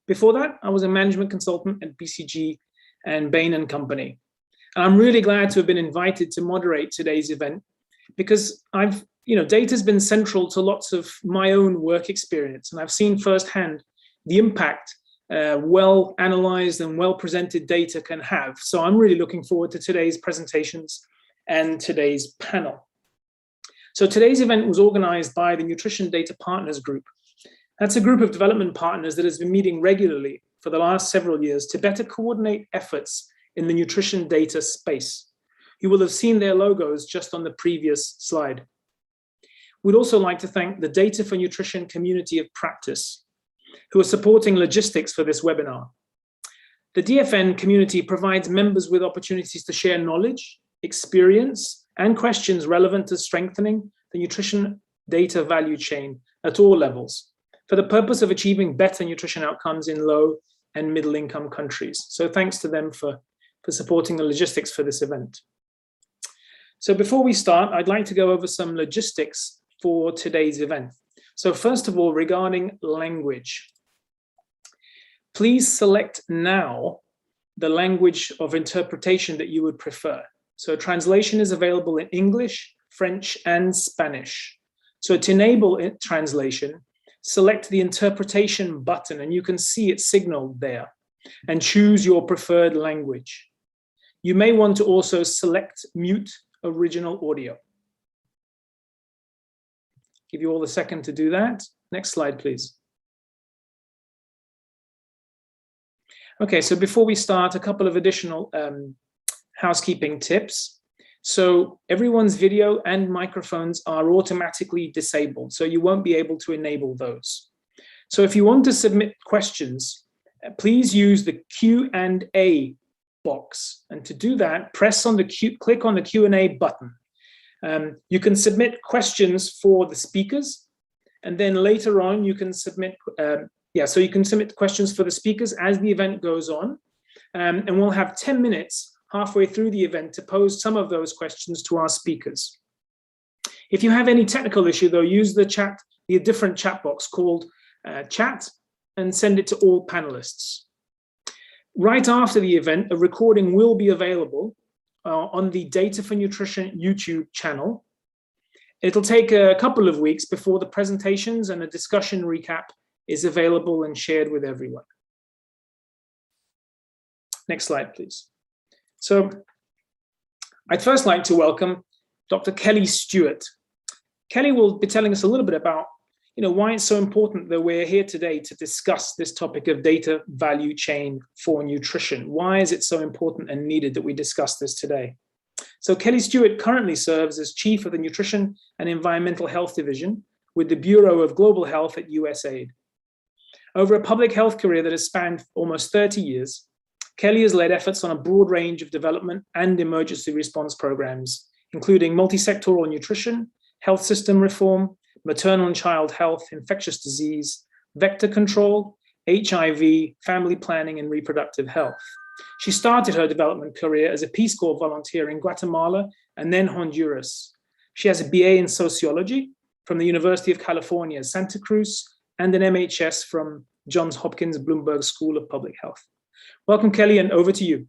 Before that, I was a management consultant at BCG and Bain & Company. And I'm really glad to have been invited to moderate today's event because data has been central to lots of my own work experience, and I've seen firsthand the impact well analyzed and well presented data can have. So I'm really looking forward to today's presentations and today's panel. So today's event was organized by the Nutrition Data Partners Group. That's a group of development partners that has been meeting regularly for the last several years to better coordinate efforts in the nutrition data space. You will have seen their logos just on the previous slide. We'd also like to thank the Data for Nutrition community of practice, who are supporting logistics for this webinar. The DFN community provides members with opportunities to share knowledge, experience, and questions relevant to strengthening the nutrition data value chain at all levels for the purpose of achieving better nutrition outcomes in low and middle income countries. So thanks to them for supporting the logistics for this event. So before we start, I'd like to go over some logistics for today's event. So first of all, regarding language, please select now the language of interpretation that you would prefer. So translation is available in English, French, and Spanish. So to enable translation, select the interpretation button, and you can see it signaled there, and choose your preferred language. You may want to also select mute original audio. Give you all a second to do that. Next slide, please. Okay, so before we start, a couple of additional housekeeping tips. So everyone's video and microphones are automatically disabled, so you won't be able to enable those. So if you want to submit questions, please use the Q&A box. And to do that, click on the Q&A button. You can submit questions for the speakers, and then later on you can submit, so you can submit questions for the speakers as the event goes on, and we'll have 10 minutes halfway through the event to pose some of those questions to our speakers. If you have any technical issue though, use the different chat box called chat, and send it to all panelists. Right after the event, a recording will be available on the Data for Nutrition YouTube channel. It'll take a couple of weeks before the presentations and a discussion recap is available and shared with everyone. Next slide, please. So I'd first like to welcome Dr. Kelly Stewart. Kelly will be telling us a little bit about why it's so important that we're here today to discuss this topic of data value chain for nutrition. Why is it so important and needed that we discuss this today? So Kelly Stewart currently serves as Chief of the Nutrition and Environmental Health Division with the Bureau of Global Health at USAID. Over a public health career that has spanned almost 30 years, Kelly has led efforts on a broad range of development and emergency response programs, including multi-sectoral nutrition, health system reform, maternal and child health, infectious disease, vector control, HIV, family planning, and reproductive health. She started her development career as a Peace Corps volunteer in Guatemala and then Honduras. She has a BA in sociology from the University of California, Santa Cruz, and an MHS from Johns Hopkins Bloomberg School of Public Health. Welcome, Kelly, and over to you.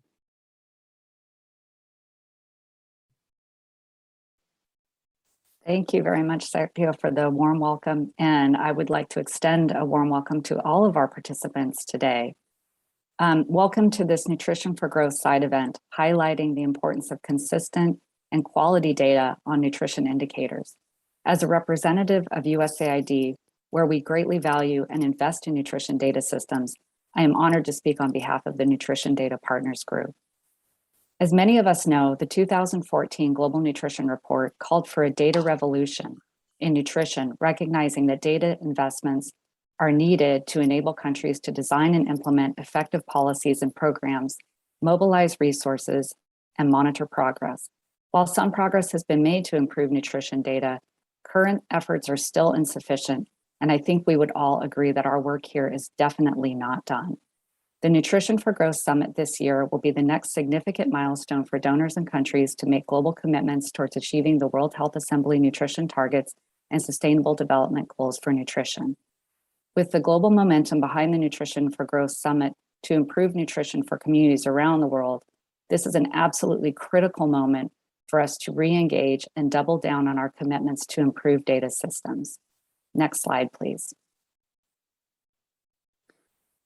Thank you very much, Sergio, for the warm welcome. And I would like to extend a warm welcome to all of our participants today. Welcome to this Nutrition for Growth side event, highlighting the importance of consistent and quality data on nutrition indicators. As a representative of USAID, where we greatly value and invest in nutrition data systems, I am honored to speak on behalf of the Nutrition Data Partners Group. As many of us know, the 2014 Global Nutrition Report called for a data revolution in nutrition, recognizing that data investments are needed to enable countries to design and implement effective policies and programs, mobilize resources, and monitor progress. While some progress has been made to improve nutrition data, current efforts are still insufficient, and I think we would all agree that our work here is definitely not done. The Nutrition for Growth Summit this year will be the next significant milestone for donors and countries to make global commitments towards achieving the World Health Assembly nutrition targets and sustainable development goals for nutrition. With the global momentum behind the Nutrition for Growth Summit to improve nutrition for communities around the world, this is an absolutely critical moment for us to re-engage and double down on our commitments to improve data systems. Next slide, please.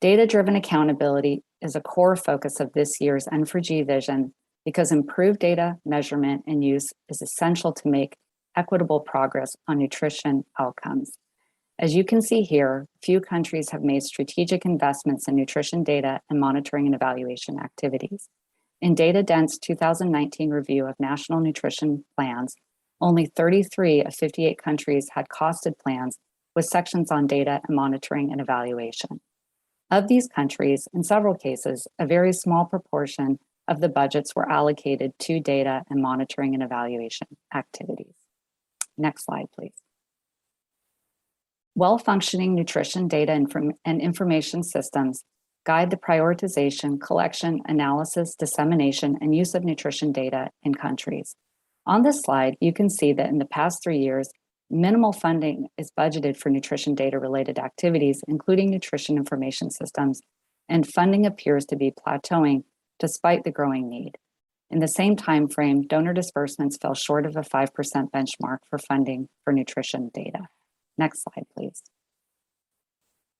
Data-driven accountability is a core focus of this year's N4G vision because improved data measurement and use is essential to make equitable progress on nutrition outcomes. As you can see here, few countries have made strategic investments in nutrition data and monitoring and evaluation activities. In data-dense 2019 review of national nutrition plans, only 33 of 58 countries had costed plans with sections on data and monitoring and evaluation. Of these countries, in several cases, a very small proportion of the budgets were allocated to data and monitoring and evaluation activities. Next slide, please. Well-functioning nutrition data and information systems guide the prioritization, collection, analysis, dissemination, and use of nutrition data in countries. On this slide, you can see that in the past 3 years, minimal funding is budgeted for nutrition data-related activities, including nutrition information systems, and funding appears to be plateauing despite the growing need. In the same time frame, donor disbursements fell short of a 5% benchmark for funding for nutrition data. Next slide, please.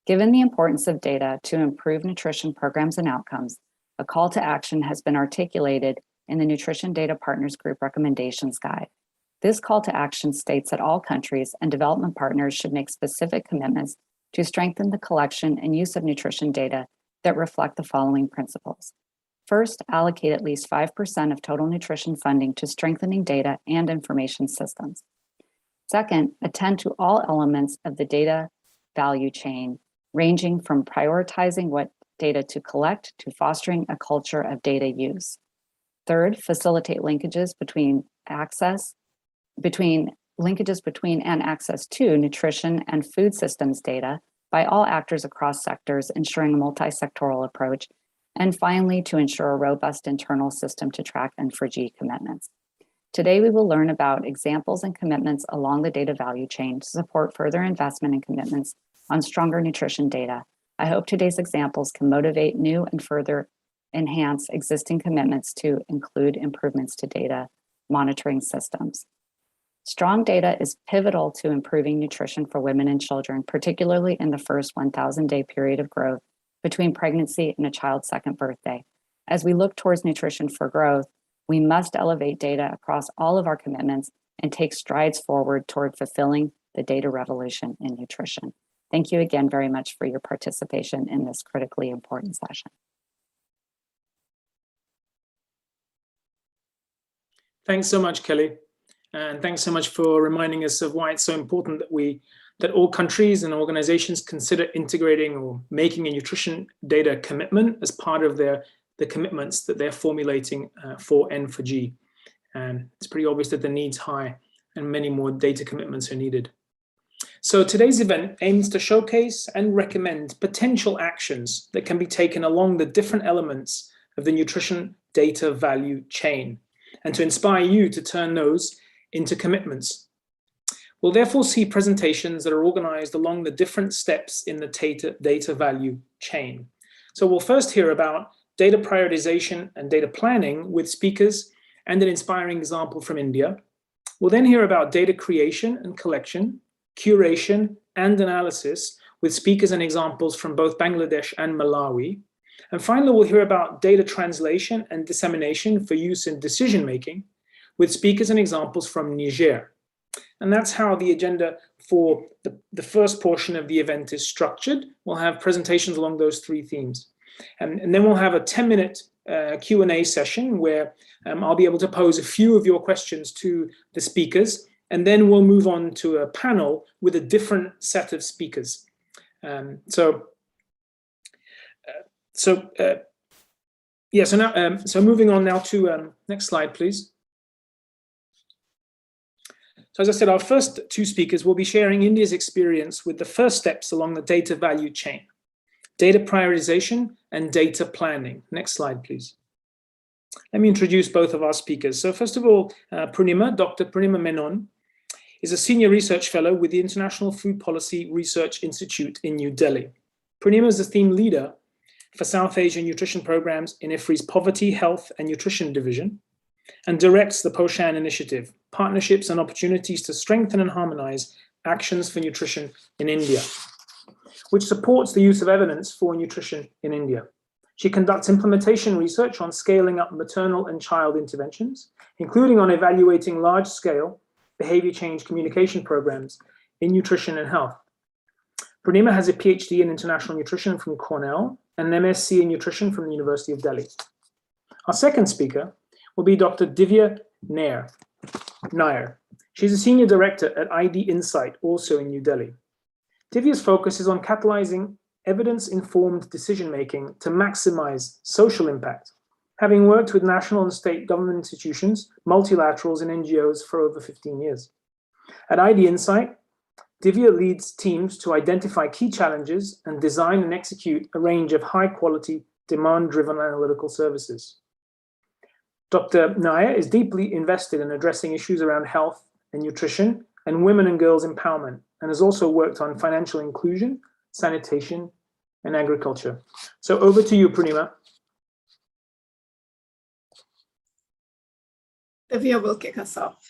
Given the importance of data to improve nutrition programs and outcomes, a call to action has been articulated in the Nutrition Data Partners Group Recommendations Guide. This call to action states that all countries and development partners should make specific commitments to strengthen the collection and use of nutrition data that reflect the following principles. First, allocate at least 5% of total nutrition funding to strengthening data and information systems. Second, attend to all elements of the data value chain, ranging from prioritizing what data to collect to fostering a culture of data use. Third, facilitate linkages between and access to nutrition and food systems data by all actors across sectors, ensuring a multi-sectoral approach. And finally, to ensure a robust internal system to track N4G commitments. Today, we will learn about examples and commitments along the data value chain to support further investment and commitments on stronger nutrition data. I hope today's examples can motivate new and further enhance existing commitments to include improvements to data monitoring systems. Strong data is pivotal to improving nutrition for women and children, particularly in the first 1,000-day period of growth between pregnancy and a child's second birthday. As we look towards nutrition for growth, we must elevate data across all of our commitments and take strides forward toward fulfilling the data revolution in nutrition. Thank you again very much for your participation in this critically important session. Thanks so much, Kelly. And thanks so much for reminding us of why it's so important that all countries and organizations consider integrating or making a nutrition data commitment as part of the commitments that they're formulating for N4G. And it's pretty obvious that the need's high and many more data commitments are needed. So today's event aims to showcase and recommend potential actions that can be taken along the different elements of the nutrition data value chain, and to inspire you to turn those into commitments. We'll therefore see presentations that are organized along the different steps in the data value chain. So we'll first hear about data prioritization and data planning with speakers and an inspiring example from India. We'll then hear about data creation and collection, curation and analysis with speakers and examples from both Bangladesh and Malawi. And finally, we'll hear about data translation and dissemination for use in decision-making with speakers and examples from Niger. And that's how the agenda for the first portion of the event is structured. We'll have presentations along those three themes. And then we'll have a 10-minute Q&A session where I'll be able to pose a few of your questions to the speakers, and then we'll move on to a panel with a different set of speakers. So moving on now to next slide, please. So as I said, our first two speakers will be sharing India's experience with the first steps along the data value chain, data prioritization and data planning. Next slide, please. Let me introduce both of our speakers. So first of all, Dr. Purnima Menon is a senior research fellow with the International Food Policy Research Institute in New Delhi. Purnima is the theme leader for South Asian nutrition programs in IFRI's Poverty, Health and Nutrition Division, and directs the POSHAN initiative, Partnerships and Opportunities to Strengthen and Harmonize Actions for Nutrition in India, which supports the use of evidence for nutrition in India. She conducts implementation research on scaling up maternal and child interventions, including on evaluating large-scale behavior change communication programs in nutrition and health. Purnima has a PhD in international nutrition from Cornell and an MSc in nutrition from the University of Delhi. Our second speaker will be Dr. Divya Nair. She's a senior director at ID Insight, also in New Delhi. Divya's focus is on catalyzing evidence-informed decision-making to maximize social impact, having worked with national and state government institutions, multilaterals, and NGOs for over 15 years. At ID Insight, Divya leads teams to identify key challenges and design and execute a range of high-quality, demand-driven analytical services. Dr. Nair is deeply invested in addressing issues around health and nutrition and women and girls empowerment, and has also worked on financial inclusion, sanitation, and agriculture. So over to you, Purnima. Divya will kick us off.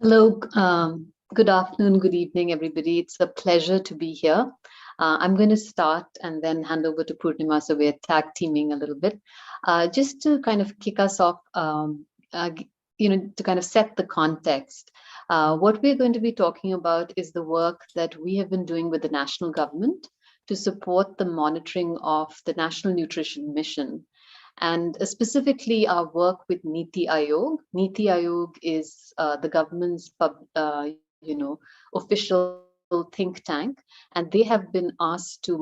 Hello, good afternoon, good evening, everybody. It's a pleasure to be here. I'm going to start and then hand over to Purnima, so we're tag teaming a little bit. Just to kind of kick us off, to kind of set the context. What we're going to be talking about is the work that we have been doing with the national government to support the monitoring of the National Nutrition Mission, and specifically our work with Niti Aayog. Niti Aayog is the government's official think tank, and they have been asked to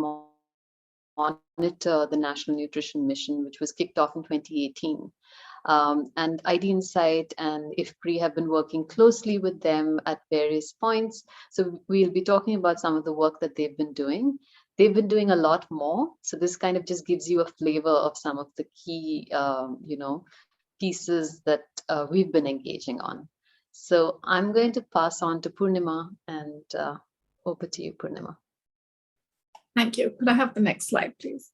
monitor the National Nutrition Mission, which was kicked off in 2018. And ID Insight and IFPRI have been working closely with them at various points. So we'll be talking about some of the work that they've been doing. They've been doing a lot more. So this kind of just gives you a flavor of some of the key, pieces that we've been engaging on. So I'm going to pass on to Purnima, and over to you, Purnima. Thank you. Could I have the next slide, please?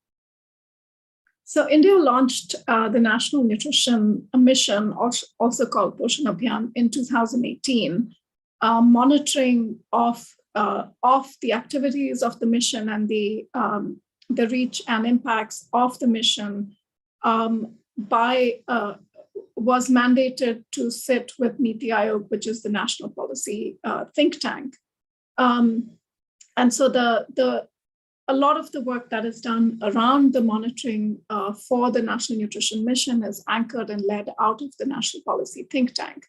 So India launched the National Nutrition Mission, also called POSHAN Abhiyaan, in 2018, monitoring of the activities of the mission and the reach and impacts of the mission was mandated to sit with Niti Aayog, which is the national policy think tank. And so a lot of the work that is done around the monitoring for the National Nutrition Mission is anchored and led out of the national policy think tank.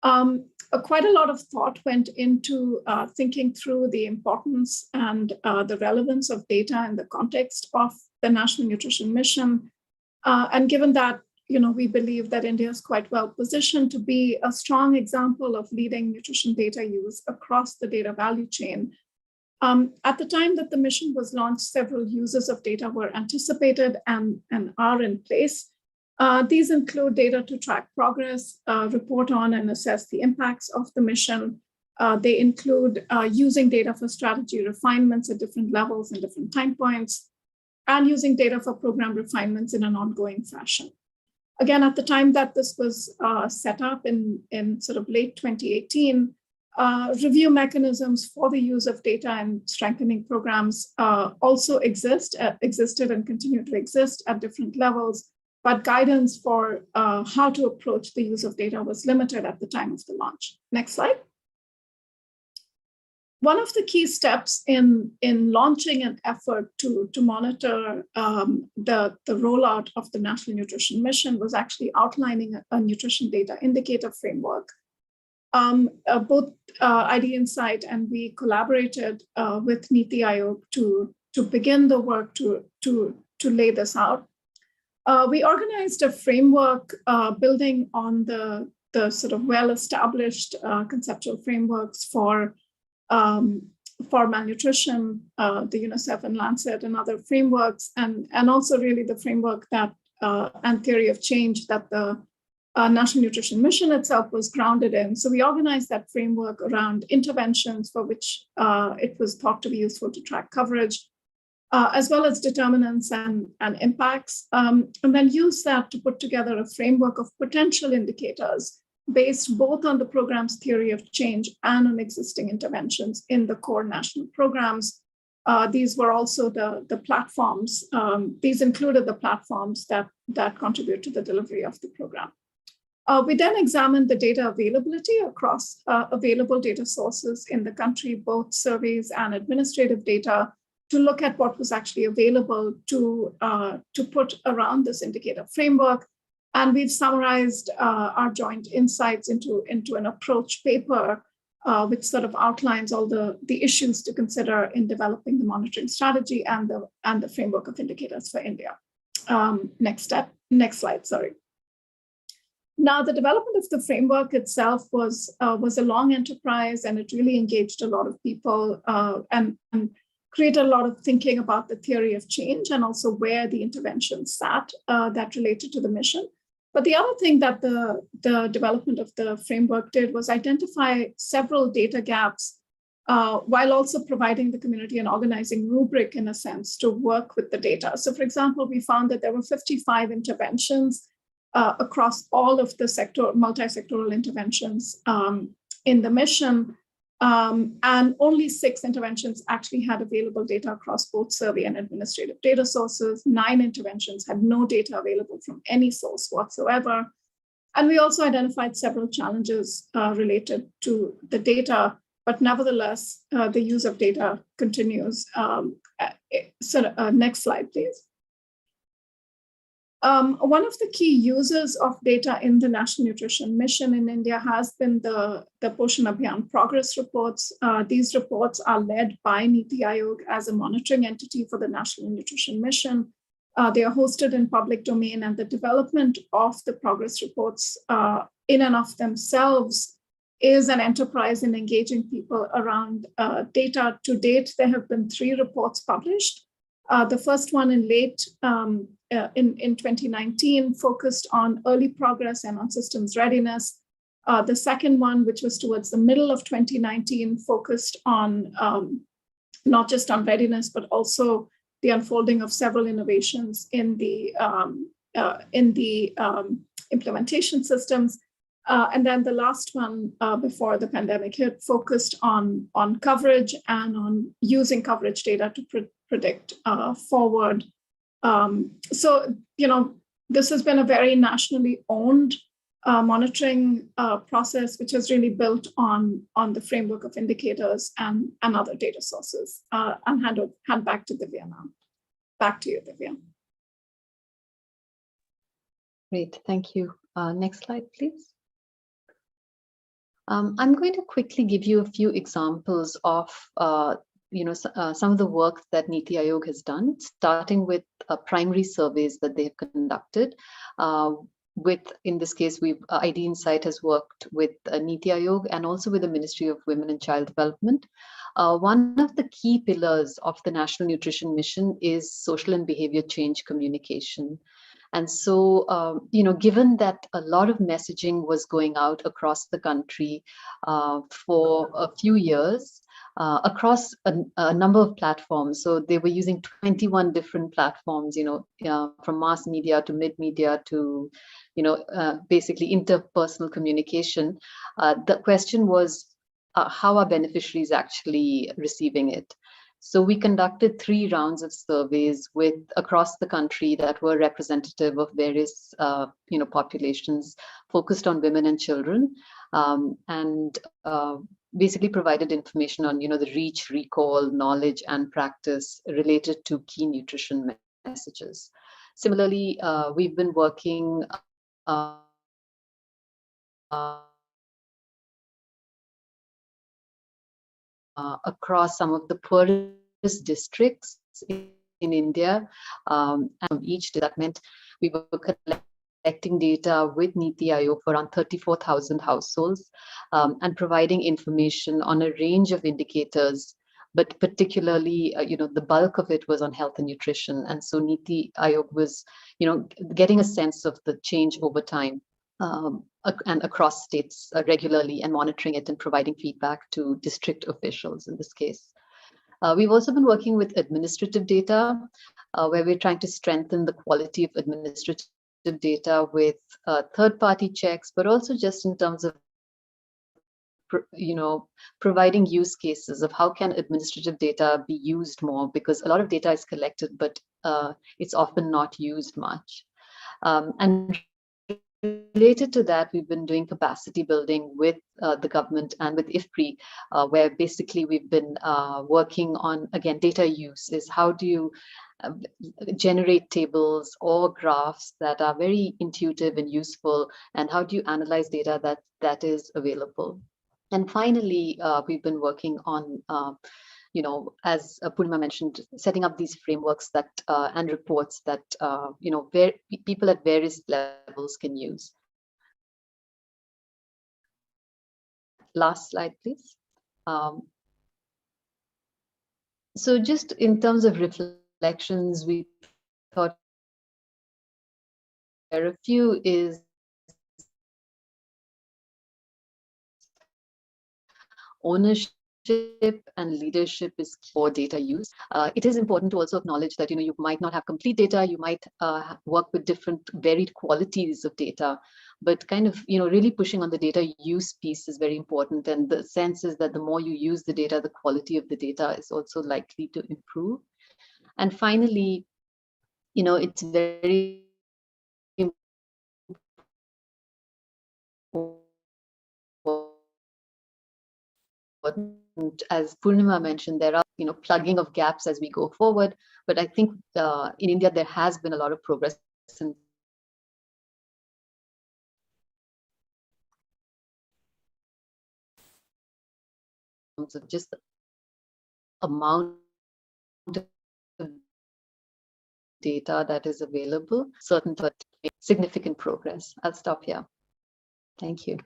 Quite a lot of thought went into thinking through the importance and the relevance of data in the context of the National Nutrition Mission. And given that, we believe that India is quite well positioned to be a strong example of leading nutrition data use across the data value chain. At the time that the mission was launched, several uses of data were anticipated and are in place. These include data to track progress, report on and assess the impacts of the mission. They include using data for strategy refinements at different levels and different time points, and using data for program refinements in an ongoing fashion. Again, at the time that this was set up in sort of late 2018, review mechanisms for the use of data and strengthening programs also existed and continue to exist at different levels, but guidance for how to approach the use of data was limited at the time of the launch. Next slide. One of the key steps in launching an effort to monitor the rollout of the National Nutrition Mission was actually outlining a nutrition data indicator framework. Both ID Insight and we collaborated with Niti Aayog to begin the work to lay this out. We organized a framework building on the sort of well-established conceptual frameworks for malnutrition, the UNICEF and Lancet and other frameworks, and also really the framework that and theory of change that the National Nutrition Mission itself was grounded in. So we organized that framework around interventions for which it was thought to be useful to track coverage, as well as determinants and impacts, and then use that to put together a framework of potential indicators based both on the program's theory of change and on existing interventions in the core national programs. These were also the platforms. These included the platforms that contribute to the delivery of the program. We then examined the data availability across available data sources in the country, both surveys and administrative data, to look at what was actually available to put around this indicator framework. And we've summarized our joint insights into an approach paper, which sort of outlines all the issues to consider in developing the monitoring strategy and the framework of indicators for India. Next slide, sorry. Now, the development of the framework itself was a long enterprise, and it really engaged a lot of people and created a lot of thinking about the theory of change and also where the interventions sat that related to the mission. But the other thing that the development of the framework did was identify several data gaps while also providing the community an organizing rubric, in a sense, to work with the data. So, for example, we found that there were 55 interventions across all of the multi-sectoral interventions in the mission, and only 6 interventions actually had available data across both survey and administrative data sources. 9 interventions had no data available from any source whatsoever. And we also identified several challenges related to the data, but nevertheless, the use of data continues. Next slide, please. One of the key users of data in the National Nutrition Mission in India has been the POSHAN Abhiyaan progress reports. These reports are led by Niti Aayog as a monitoring entity for the National Nutrition Mission. They are hosted in public domain, and the development of the progress reports in and of themselves is an enterprise in engaging people around data. To date, there have been 3 reports published. The first one in late in 2019 focused on early progress and on systems readiness. The second one, which was towards the middle of 2019, focused on not just on readiness, but also the unfolding of several innovations in the implementation systems. And then the last one before the pandemic hit focused on coverage and on using coverage data to predict forward. So, this has been a very nationally owned monitoring process, which has really built on the framework of indicators and other data sources. And hand back to Divya now. Back to you, Divya. Great, thank you. Next slide, please. I'm going to quickly give you a few examples of some of the work that Niti Aayog has done, starting with primary surveys that they have conducted. In this case, ID Insight has worked with Niti Aayog and also with the Ministry of Women and Child Development. One of the key pillars of the National Nutrition Mission is social and behavior change communication. And so, given that a lot of messaging was going out across the country for a few years, across a number of platforms. So they were using 21 different platforms, from mass media to mid-media to, basically interpersonal communication. The question was, how are beneficiaries actually receiving it? So we conducted 3 rounds of surveys across the country that were representative of various, populations focused on women and children, and basically provided information on, the reach, recall, knowledge, and practice related to key nutrition messages. Similarly, we've been working across some of the poorest districts in India, and from each department, we were collecting data with Niti Aayog for around 34,000 households, and providing information on a range of indicators, but particularly, the bulk of it was on health and nutrition. And so Niti Aayog was, getting a sense of the change over time. and across states regularly, and monitoring it and providing feedback to district officials in this case. We've also been working with administrative data, where we're trying to strengthen the quality of administrative data with third-party checks, but also just in terms of providing use cases of how can administrative data be used more, because a lot of data is collected, but it's often not used much. And related to that, we've been doing capacity building with the government and with IFPRI, where basically we've been working on, again, data use is how do you generate tables or graphs that are very intuitive and useful, and how do you analyze data that is available. And finally, we've been working on, as Purnima mentioned, setting up these frameworks that and reports that people at various levels can use. Last slide, please. So just in terms of reflections, we thought there are a few is ownership and leadership is for data use. It is important to also acknowledge that you might not have complete data, you might work with different varied qualities of data, but kind of really pushing on the data use piece is very important. And the sense is that the more you use the data, the quality of the data is also likely to improve. And finally, it's very important, as Purnima mentioned, there are plugging of gaps as we go forward. But I think in India there has been a lot of progress in terms of just the amount of data that is available. Certain but significant progress. I'll stop here. Thank you.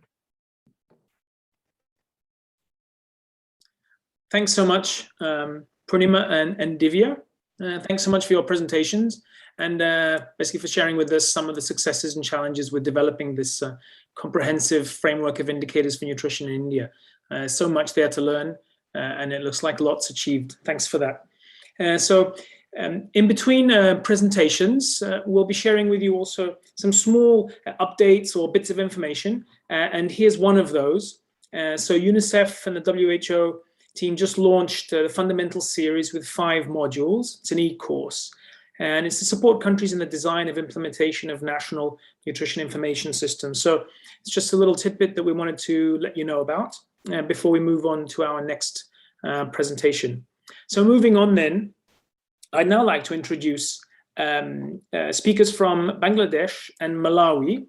Thanks so much, Purnima and Divya. Thanks so much for your presentations, and basically for sharing with us some of the successes and challenges with developing this comprehensive framework of indicators for nutrition in India. So much there to learn, and it looks like lots achieved. Thanks for that. In between presentations, we'll be sharing with you also some small updates or bits of information, and here's one of those. So UNICEF and the WHO team just launched the Fundamental series with 5 modules. It's an e-course, and it's to support countries in the design of implementation of national nutrition information systems. So it's just a little tidbit that we wanted to let you know about before we move on to our next presentation. So moving on then, I'd now like to introduce speakers from Bangladesh and Malawi,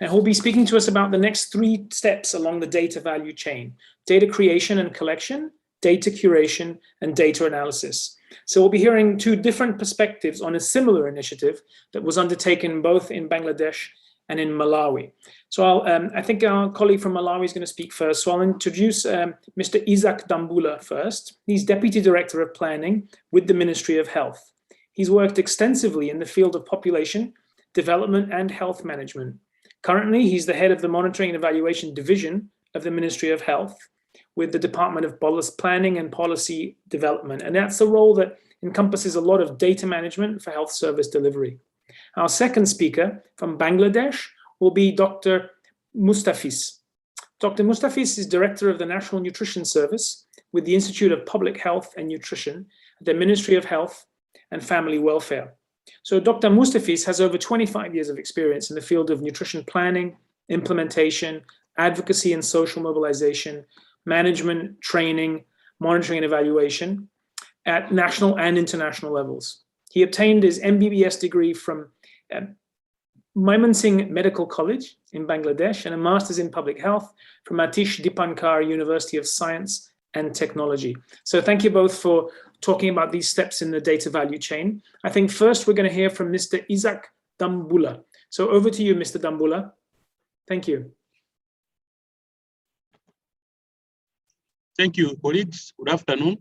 who will be speaking to us about the next 3 steps along the data value chain: data creation and collection, data curation, and data analysis. So we'll be hearing 2 different perspectives on a similar initiative that was undertaken both in Bangladesh and in Malawi. So I think our colleague from Malawi is going to speak first. So I'll introduce Mr. Isaac Dambula first. He's Deputy Director of Planning with the Ministry of Health. He's worked extensively in the field of population, development, and health management. Currently, he's the head of the Monitoring and Evaluation Division of the Ministry of Health with the Department of Planning and Policy Development. And that's a role that encompasses a lot of data management for health service delivery. Our second speaker from Bangladesh will be Dr. Mustafis. Dr. Mustafis is Director of the National Nutrition Service with the Institute of Public Health and Nutrition at the Ministry of Health and Family Welfare. So Dr. Mustafis has over 25 years of experience in the field of nutrition planning, implementation, advocacy and social mobilization, management, training, monitoring and evaluation at national and international levels. He obtained his MBBS degree from Mymensingh Medical College in Bangladesh and a master's in public health from Atish Dipankar University of Science and Technology. So thank you both for talking about these steps in the data value chain. I think first we're going to hear from Mr. Isaac Dambula. So over to you, Mr. Dambula. Thank you. Thank you, colleagues. Good afternoon.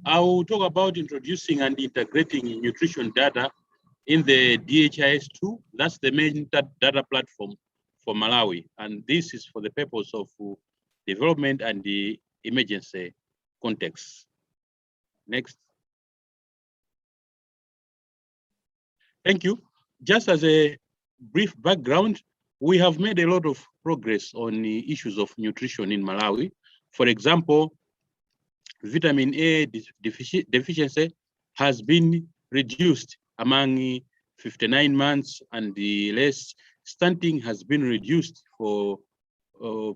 I will talk about introducing and integrating nutrition data in the DHIS2. That's the main data platform for Malawi. And this is for the purpose of development and the emergency context. Next. Thank you. Just as a brief background, we have made a lot of progress on the issues of nutrition in Malawi. For example, vitamin A deficiency has been reduced among 59 months, and the less stunting has been reduced for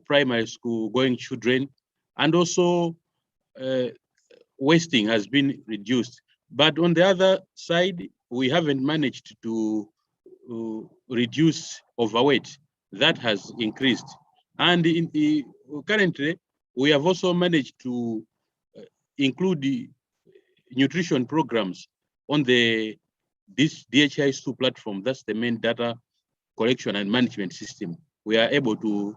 primary school going children, and also wasting has been reduced. But on the other side, we haven't managed to reduce overweight. That has increased. And currently, we have also managed to include the nutrition programs on this DHIS2 platform. That's the main data collection and management system. We are able to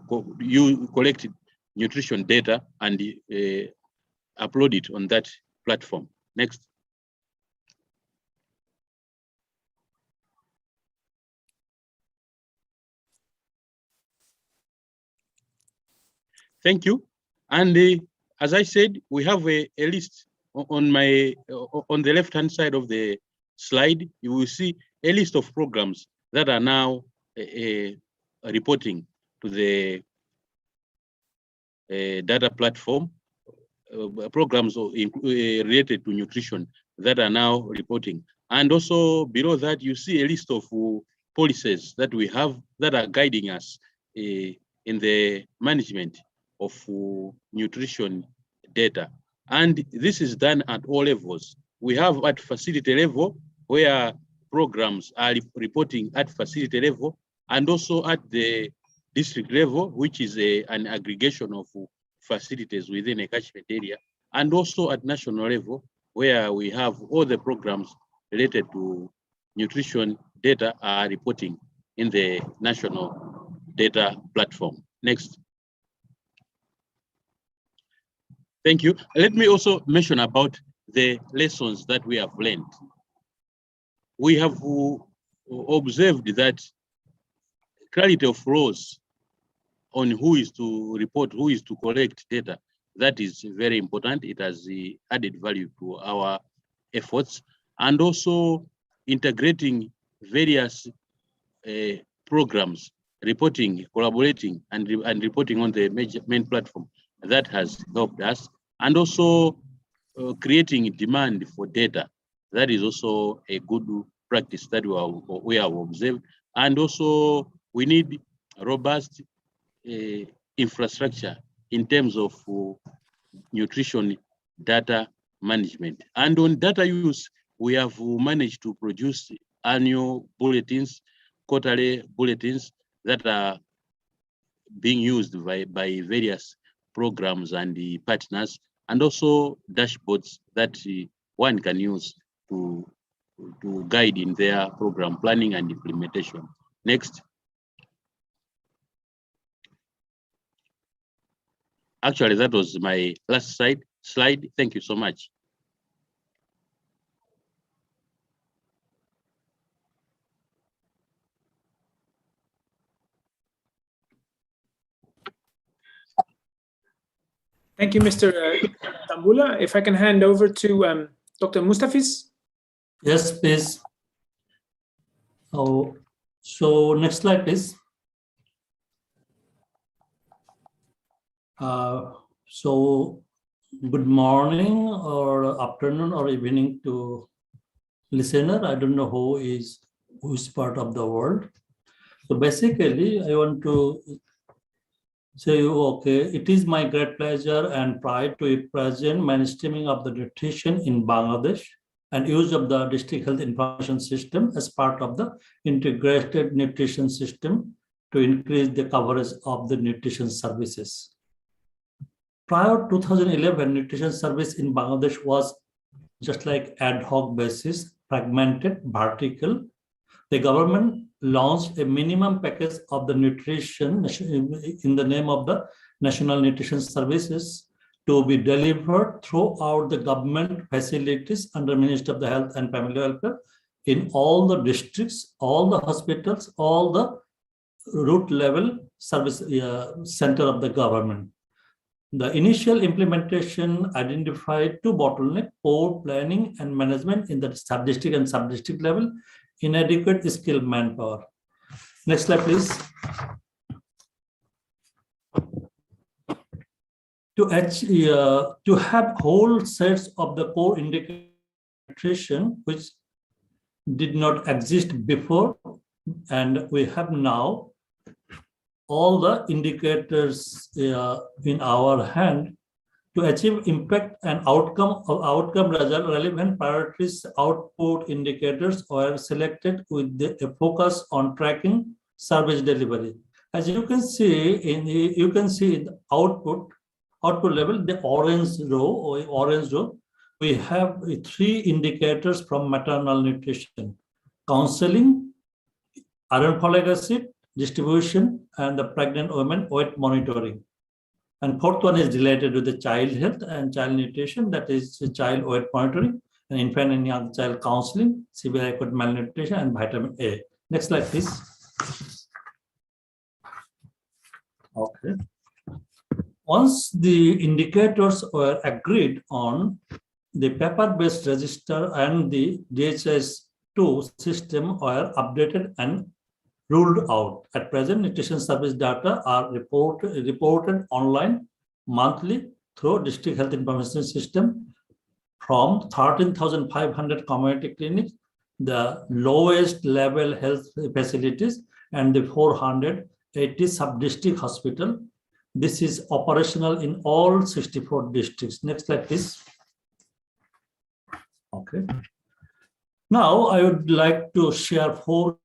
collect nutrition data and upload it on that platform. Next. Thank you. And as I said, we have a list on the left-hand side of the slide. You will see a list of programs that are now reporting to the data platform, programs related to nutrition that are now reporting. And also below that, you see a list of policies that we have that are guiding us in the management of nutrition data. And this is done at all levels. We have at facility level, where programs are reporting at facility level, and also at the district level, which is an aggregation of facilities within a catchment area, and also at national level, where we have all the programs related to nutrition data are reporting in the national data platform. Next. Thank you. Let me also mention about the lessons that we have learned. We have observed that clarity of laws on who is to report, who is to collect data, that is very important. It has added value to our efforts, and also integrating various programs, reporting, collaborating, and reporting on the main platform. That has helped us, and also creating demand for data. That is also a good practice that we have observed. And also we need robust infrastructure in terms of nutrition data management. And on data use, we have managed to produce annual bulletins, quarterly bulletins that are being used by various programs and the partners, and also dashboards that one can use to guide in their program planning and implementation. Next. Actually, that was my last slide. Thank you so much. Thank you, Mr. Tambula. If I can hand over to Dr. Mustafiz. Yes, please. So next slide, please. So good morning or afternoon or evening to listener. I don't know who is part of the world. So basically, I want to say, okay, it is my great pleasure and pride to present mainstreaming of the nutrition in Bangladesh and use of the district health information system as part of the integrated nutrition system to increase the coverage of the nutrition services. Prior to 2011, nutrition service in Bangladesh was just like ad hoc basis, fragmented, vertical. The government launched a minimum package of the nutrition in the name of the National Nutrition Services to be delivered throughout the government facilities under Ministry of the Health and Family Welfare in all the districts, all the hospitals, all the root level service center of the government. The initial implementation identified two bottlenecks: poor planning and management in the sub-district and sub-district level, inadequate skilled manpower. Next slide, please. To have whole sets of the core indication which did not exist before, and we have now all the indicators in our hand to achieve impact and outcome result. Relevant priorities output indicators were selected with a focus on tracking service delivery. As you can see in the output level, the orange row, we have three indicators from maternal nutrition: counseling, iron folic acid distribution, and the pregnant women weight monitoring. And fourth one is related to the child health and child nutrition, that is child weight monitoring, and infant and young child counseling, severe acute malnutrition, and vitamin A. Next slide, please. Okay. Once the indicators were agreed on, the paper-based register and the DHIS2 system were updated and ruled out. At present, nutrition service data are reported online monthly through district health information system from 13,500 community clinics, the lowest level health facilities, and the 480 sub-district hospital. This is operational in all 64 districts. Next slide, please. Okay. Now I would like to share 4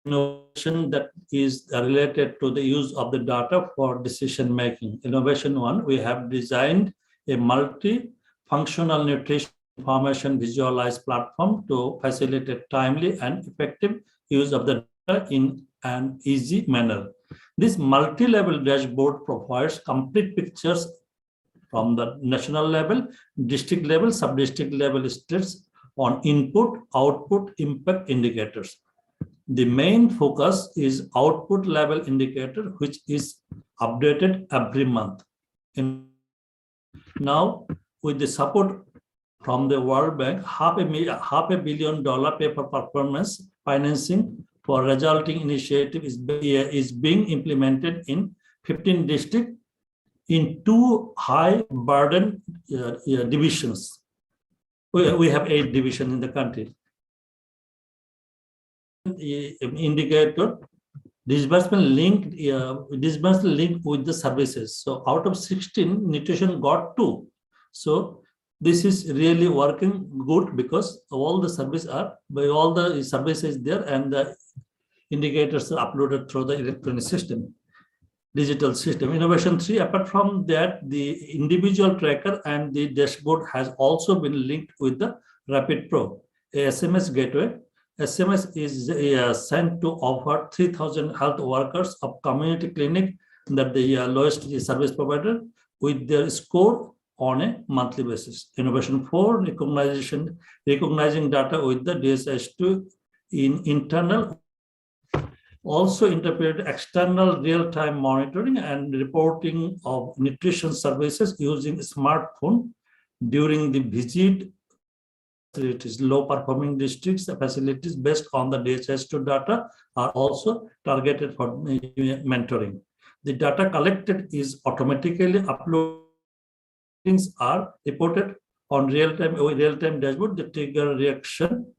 innovation that is related to the use of the data for decision making. Innovation 1, we have designed a multi-functional nutrition information visualized platform to facilitate timely and effective use of the data in an easy manner. This multi-level dashboard provides complete pictures from the national level, district level, sub-district level states on input, output, impact indicators. The main focus is output level indicator, which is updated every month. Now, with the support from the World Bank, $500 million pay for performance financing for resulting initiative is being implemented in 15 districts in 2 high burden divisions. We have 8 divisions in the country. Indicator disbursement linked with the services. So out of 16, nutrition got 2. So this is really working good because all the services there, and the indicators are uploaded through the electronic system, digital system. Innovation 3, apart from that, the individual tracker and the dashboard has also been linked with the Rapid Pro, a SMS gateway. SMS is sent to over 3,000 health workers of community clinic that the lowest service provider with their score on a monthly basis. Innovation 4, recognizing data with the DSS2 in internal, also interpreted external real-time monitoring and reporting of nutrition services using smartphone during the visit. It is low-performing districts. The facilities based on the DHIS2 data are also targeted for mentoring. The data collected is automatically uploaded. Things are reported on real-time dashboard. The trigger reaction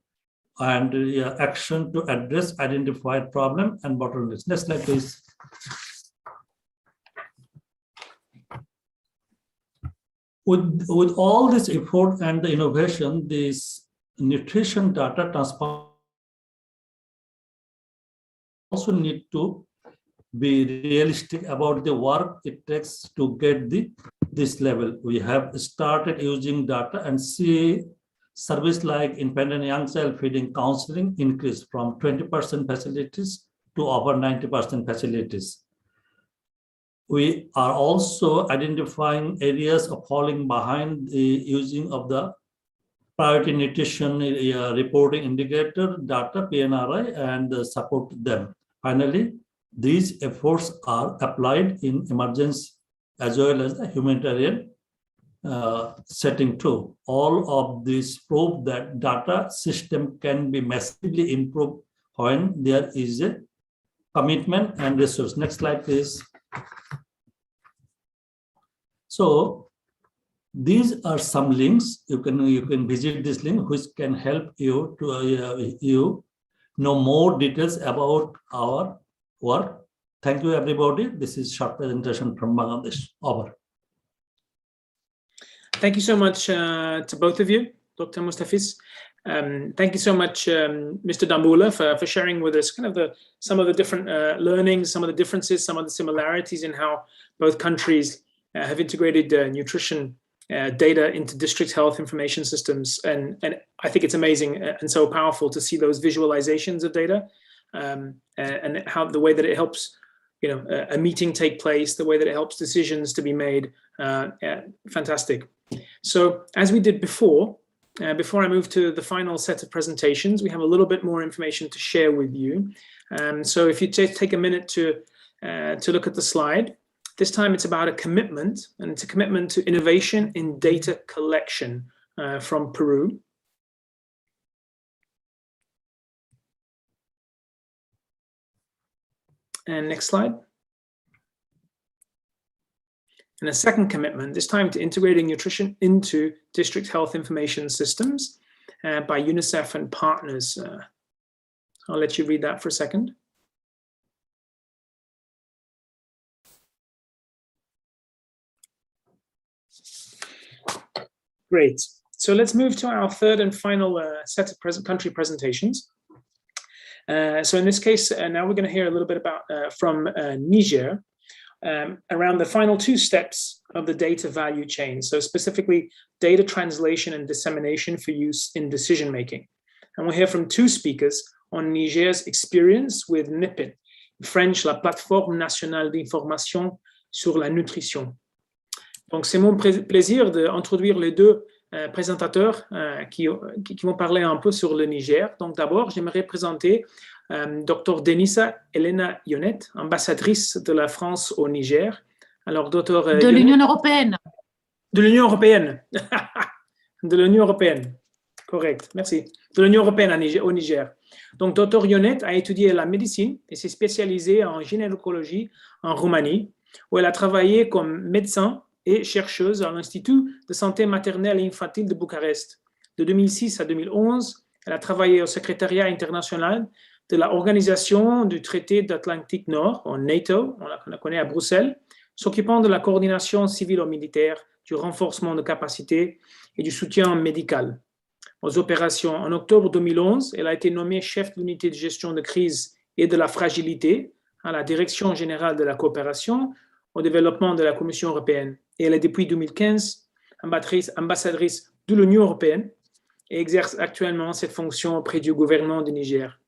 and action to address identified problem and bottlenecks. Next slide, please. With all this effort and the innovation, this nutrition data transfer also need to be realistic about the work it takes to get this level. We have started using data and see service like infant and young child feeding counseling increase from 20% facilities to over 90% facilities. We are also identifying areas of falling behind the using of the priority nutrition reporting indicator data, PNRI, and support them. Finally, these efforts are applied in emergency as well as the humanitarian setting too. All of these prove that data system can be massively improved when there is a commitment and resource. Next slide, please. So these are some links. You can visit this link, which can help you to you know more details about our work. Thank you, everybody. This is short presentation from Bangladesh. Over. Thank you so much to both of you, Dr. Mustafiz. Thank you so much, Mr. Dambula, for sharing with us kind of some of the different learnings, some of the differences, some of the similarities in how both countries have integrated nutrition data into district health information systems. And I think it's amazing and so powerful to see those visualizations of data and how the way that it helps a meeting take place, the way that it helps decisions to be made. Fantastic. So as we did before I move to the final set of presentations, we have a little bit more information to share with you. So if you take a minute to look at the slide, this time it's about a commitment, and it's a commitment to innovation in data collection from Peru. And next slide. And a second commitment, this time to integrating nutrition into district health information systems by UNICEF and partners. I'll let you read that for a second. Great. So let's move to our third and final set of country presentations. So in this case, now we're going to hear a little bit about from Niger around the final two steps of the data value chain. So specifically, data translation and dissemination for use in decision making. And we'll hear from two speakers on Niger's experience with NIPIN, French, la plateforme nationale d'information sur la nutrition. Donc c'est mon plaisir d'introduire les deux présentateurs qui vont parler un peu sur le Niger. Donc d'abord, j'aimerais présenter Dr Denisa Elena Yonet, ambassadrice de la France au Niger. Alors, Dr. De l'Union européenne. De l'Union européenne. De l'Union européenne. Correct, merci. De l'Union européenne au Niger. Donc, Dr Yonet a étudié la médecine et s'est spécialisée en gynécologie en Roumanie, où elle a travaillé comme médecin et chercheuse à l'Institut de santé maternelle et infantile de Bucarest. De 2006 à 2011, elle a travaillé au secrétariat international de l'Organisation du traité d'Atlantique Nord, en NATO, on la connaît à Bruxelles, s'occupant de la coordination civilo-militaire, du renforcement de capacités et du soutien médical aux opérations. En octobre 2011, elle a été nommée chef de l'unité de gestion de crise et de la fragilité à la Direction générale de la coopération au développement de la Commission européenne. Et elle est depuis 2015 ambassadrice de l'Union européenne et exerce actuellement cette fonction auprès du gouvernement du Niger.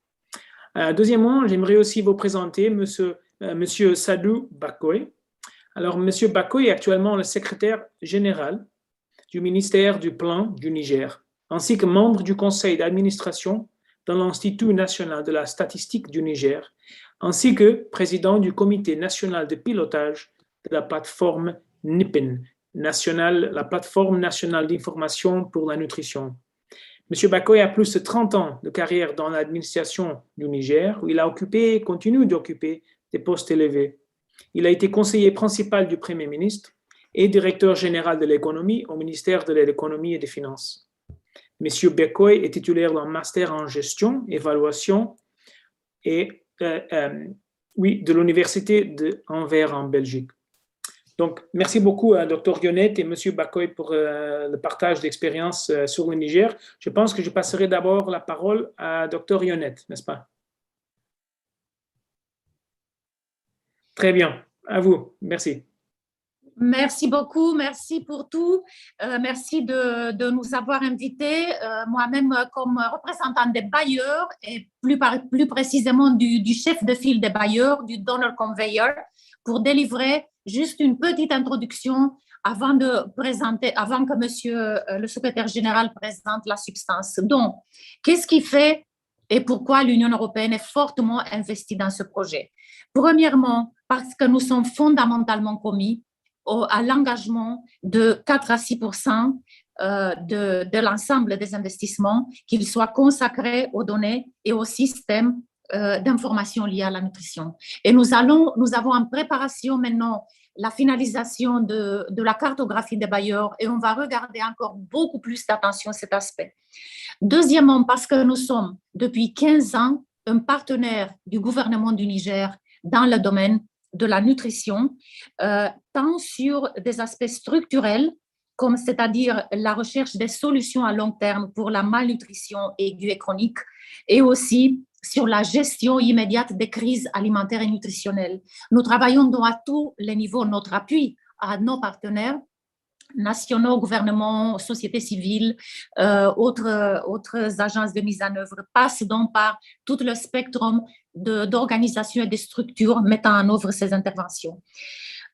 Deuxièmement, j'aimerais aussi vous présenter Monsieur Sadou Bakoy. Alors, Monsieur Bakoy est actuellement le secrétaire général du ministère du Plan du Niger, ainsi que membre du conseil d'administration dans l'Institut national de la statistique du Niger, ainsi que président du comité national de pilotage de la plateforme NIPIN, la plateforme nationale d'information pour la nutrition. M. Bakoy a plus de 30 ans de carrière dans l'administration du Niger, où il a occupé et continue d'occuper des postes élevés. Il a été conseiller principal du Premier ministre et directeur général de l'économie au ministère de l'économie et des finances. M. Bakoy est titulaire d'un master en gestion, évaluation et de l'université d'Anvers en Belgique. Donc, merci beaucoup à Dr Yonet et M. Bakoy pour le partage d'expérience sur le Niger. Je pense que je passerai d'abord la parole à Dr Yonet, n'est-ce pas? Très bien, à vous, merci. Merci beaucoup, merci pour tout. Merci de nous avoir invités, moi-même comme représentant des bailleurs et plus précisément du chef de file des bailleurs, du donor conveyor, pour délivrer juste une petite introduction avant que monsieur le secrétaire général présente la substance. Donc, qu'est-ce qui fait et pourquoi l'Union européenne est fortement investie dans ce projet. Premièrement, parce que nous sommes fondamentalement commis à l'engagement de 4 à 6% de l'ensemble des investissements, qu'ils soient consacrés aux données et aux systèmes d'information liés à la nutrition. Et nous avons en préparation maintenant la finalisation de la cartographie des bailleurs et on va regarder encore beaucoup plus d'attention cet aspect. Deuxièmement, parce que nous sommes depuis 15 ans un partenaire du gouvernement du Niger dans le domaine de la nutrition, tant sur des aspects structurels, comme c'est-à-dire la recherche des solutions à long terme pour la malnutrition aiguë et chronique, et aussi sur la gestion immédiate des crises alimentaires et nutritionnelles. Nous travaillons donc à tous les niveaux. Notre appui à nos partenaires nationaux, gouvernements, sociétés civiles, autres agences de mise en œuvre passent donc par tout le spectre d'organisations et de structures mettant en œuvre ces interventions.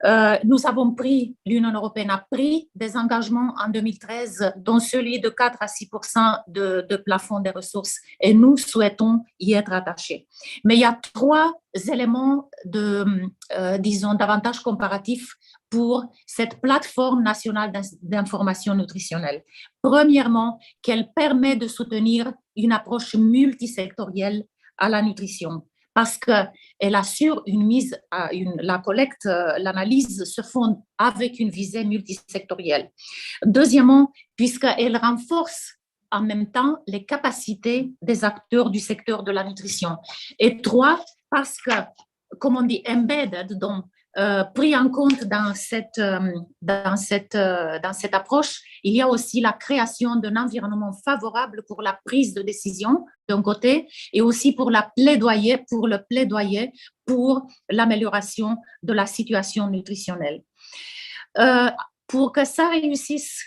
L'Union européenne a pris des engagements en 2013, dont celui de 4 à 6% de plafond des ressources, et nous souhaitons y être attachés. Mais il y a 3 éléments d'avantage comparatif pour cette plateforme nationale d'information nutritionnelle. Premièrement, qu'elle permet de soutenir une approche multisectorielle à la nutrition, parce qu'elle assure la collecte, l'analyse se fonde avec une visée multisectorielle. Deuxièmement, puisqu'elle renforce en même temps les capacités des acteurs du secteur de la nutrition. Et 3, parce que, comme on dit, embedded, donc pris en compte dans cette approche, il y a aussi la création d'un environnement favorable pour la prise de décision d'un côté et aussi pour le plaidoyer pour l'amélioration de la situation nutritionnelle. Pour que ça réussisse,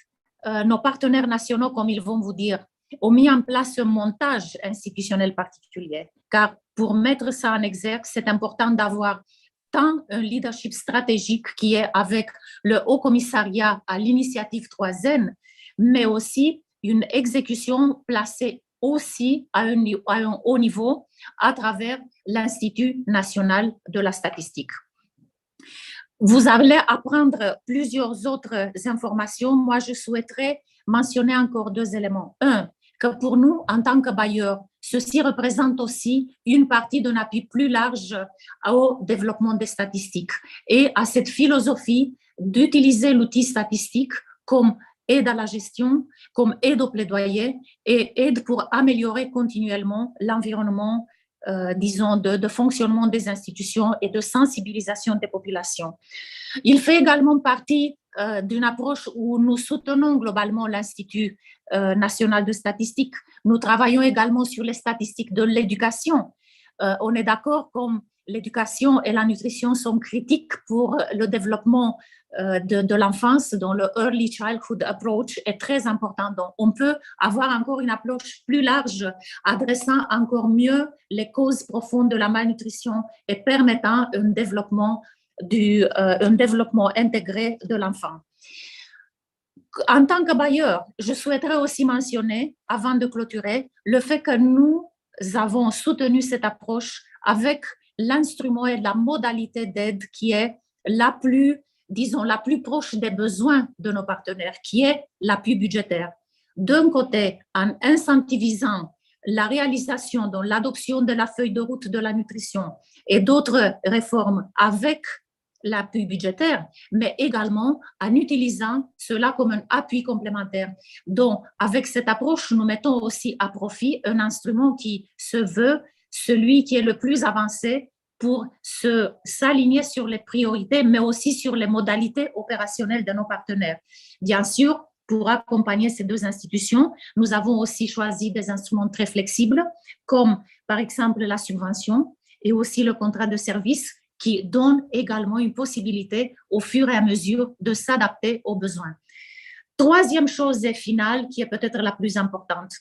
nos partenaires nationaux, comme ils vont vous dire, ont mis en place un montage institutionnel particulier, car pour mettre ça en exergue, c'est important d'avoir tant un leadership stratégique qui est avec le Haut Commissariat à l'initiative 3N, mais aussi une exécution placée aussi à un haut niveau à travers l'Institut national de la statistique. Vous allez apprendre plusieurs autres informations. Moi, je souhaiterais mentionner encore 2 éléments. Un, que pour nous, en tant que bailleurs, ceci représente aussi une partie d'un appui plus large au développement des statistiques et à cette philosophie d'utiliser l'outil statistique comme aide à la gestion, comme aide au plaidoyer et aide pour améliorer continuellement l'environnement, de fonctionnement des institutions et de sensibilisation des populations. Il fait également partie d'une approche où nous soutenons globalement l'Institut national de statistique. Nous travaillons également sur les statistiques de l'éducation. On est d'accord comme l'éducation et la nutrition sont critiques pour le développement de l'enfance, dont le Early Childhood Approach est très important. Donc, on peut avoir encore une approche plus large, adressant encore mieux les causes profondes de la malnutrition et permettant un développement intégré de l'enfant. En tant que bailleur, je souhaiterais aussi mentionner, avant de clôturer, le fait que nous avons soutenu cette approche avec l'instrument et la modalité d'aide qui est la plus proche des besoins de nos partenaires, qui est l'appui budgétaire. D'un côté, en incentivisant la réalisation, donc l'adoption de la feuille de route de la nutrition et d'autres réformes avec l'appui budgétaire, mais également en utilisant cela comme un appui complémentaire. Donc, avec cette approche, nous mettons aussi à profit un instrument qui se veut celui qui est le plus avancé pour s'aligner sur les priorités, mais aussi sur les modalités opérationnelles de nos partenaires. Bien sûr, pour accompagner ces 2 institutions, nous avons aussi choisi des instruments très flexibles, comme par exemple la subvention et aussi le contrat de service, qui donne également une possibilité au fur et à mesure de s'adapter aux besoins. 3e chose et finale, qui est peut-être la plus importante,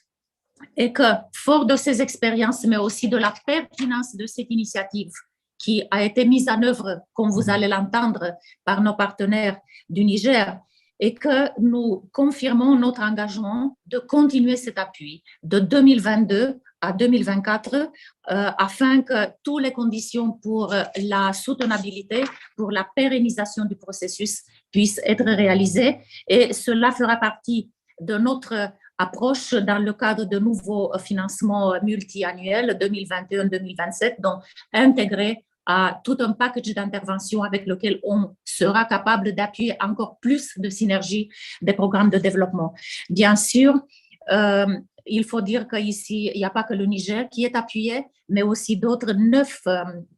est que, fort de ces expériences, mais aussi de la pertinence de cette initiative qui a été mise en œuvre, comme vous allez l'entendre, par nos partenaires du Niger, et que nous confirmons notre engagement de continuer cet appui de 2022 à 2024 afin que toutes les conditions pour la soutenabilité, pour la pérennisation du processus puissent être réalisées. Et cela fera partie de notre approche dans le cadre de nouveaux financements multi-annuels 2021-2027, donc intégrés à tout un package d'interventions avec lequel on sera capable d'appuyer encore plus de synergie des programmes de développement. Bien sûr, il faut dire qu'ici, il n'y a pas que le Niger qui est appuyé, mais aussi d'autres 9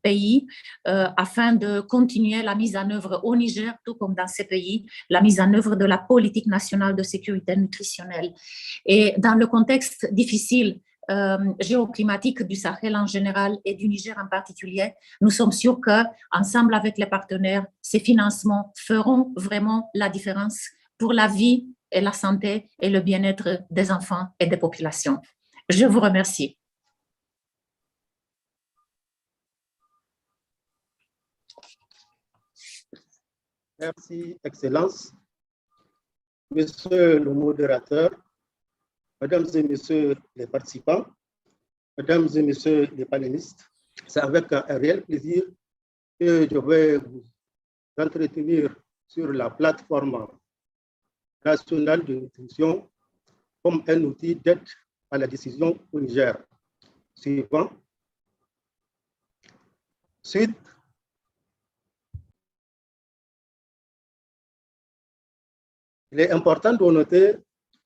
pays afin de continuer la mise en œuvre au Niger, tout comme dans ces pays, la mise en œuvre de la politique nationale de sécurité nutritionnelle. Et dans le contexte difficile géoclimatique du Sahel en général et du Niger en particulier, nous sommes sûrs qu'ensemble avec les partenaires, ces financements feront vraiment la différence pour la vie et la santé et le bien-être des enfants et des populations. Je vous remercie. Merci, Excellence. Monsieur le modérateur, Mesdames et Messieurs les participants, Mesdames et Messieurs les panélistes, c'est avec un réel plaisir que je vais vous entretenir sur la plateforme nationale de nutrition comme un outil d'aide à la décision au Niger. Suivant. Suite. Il est important de noter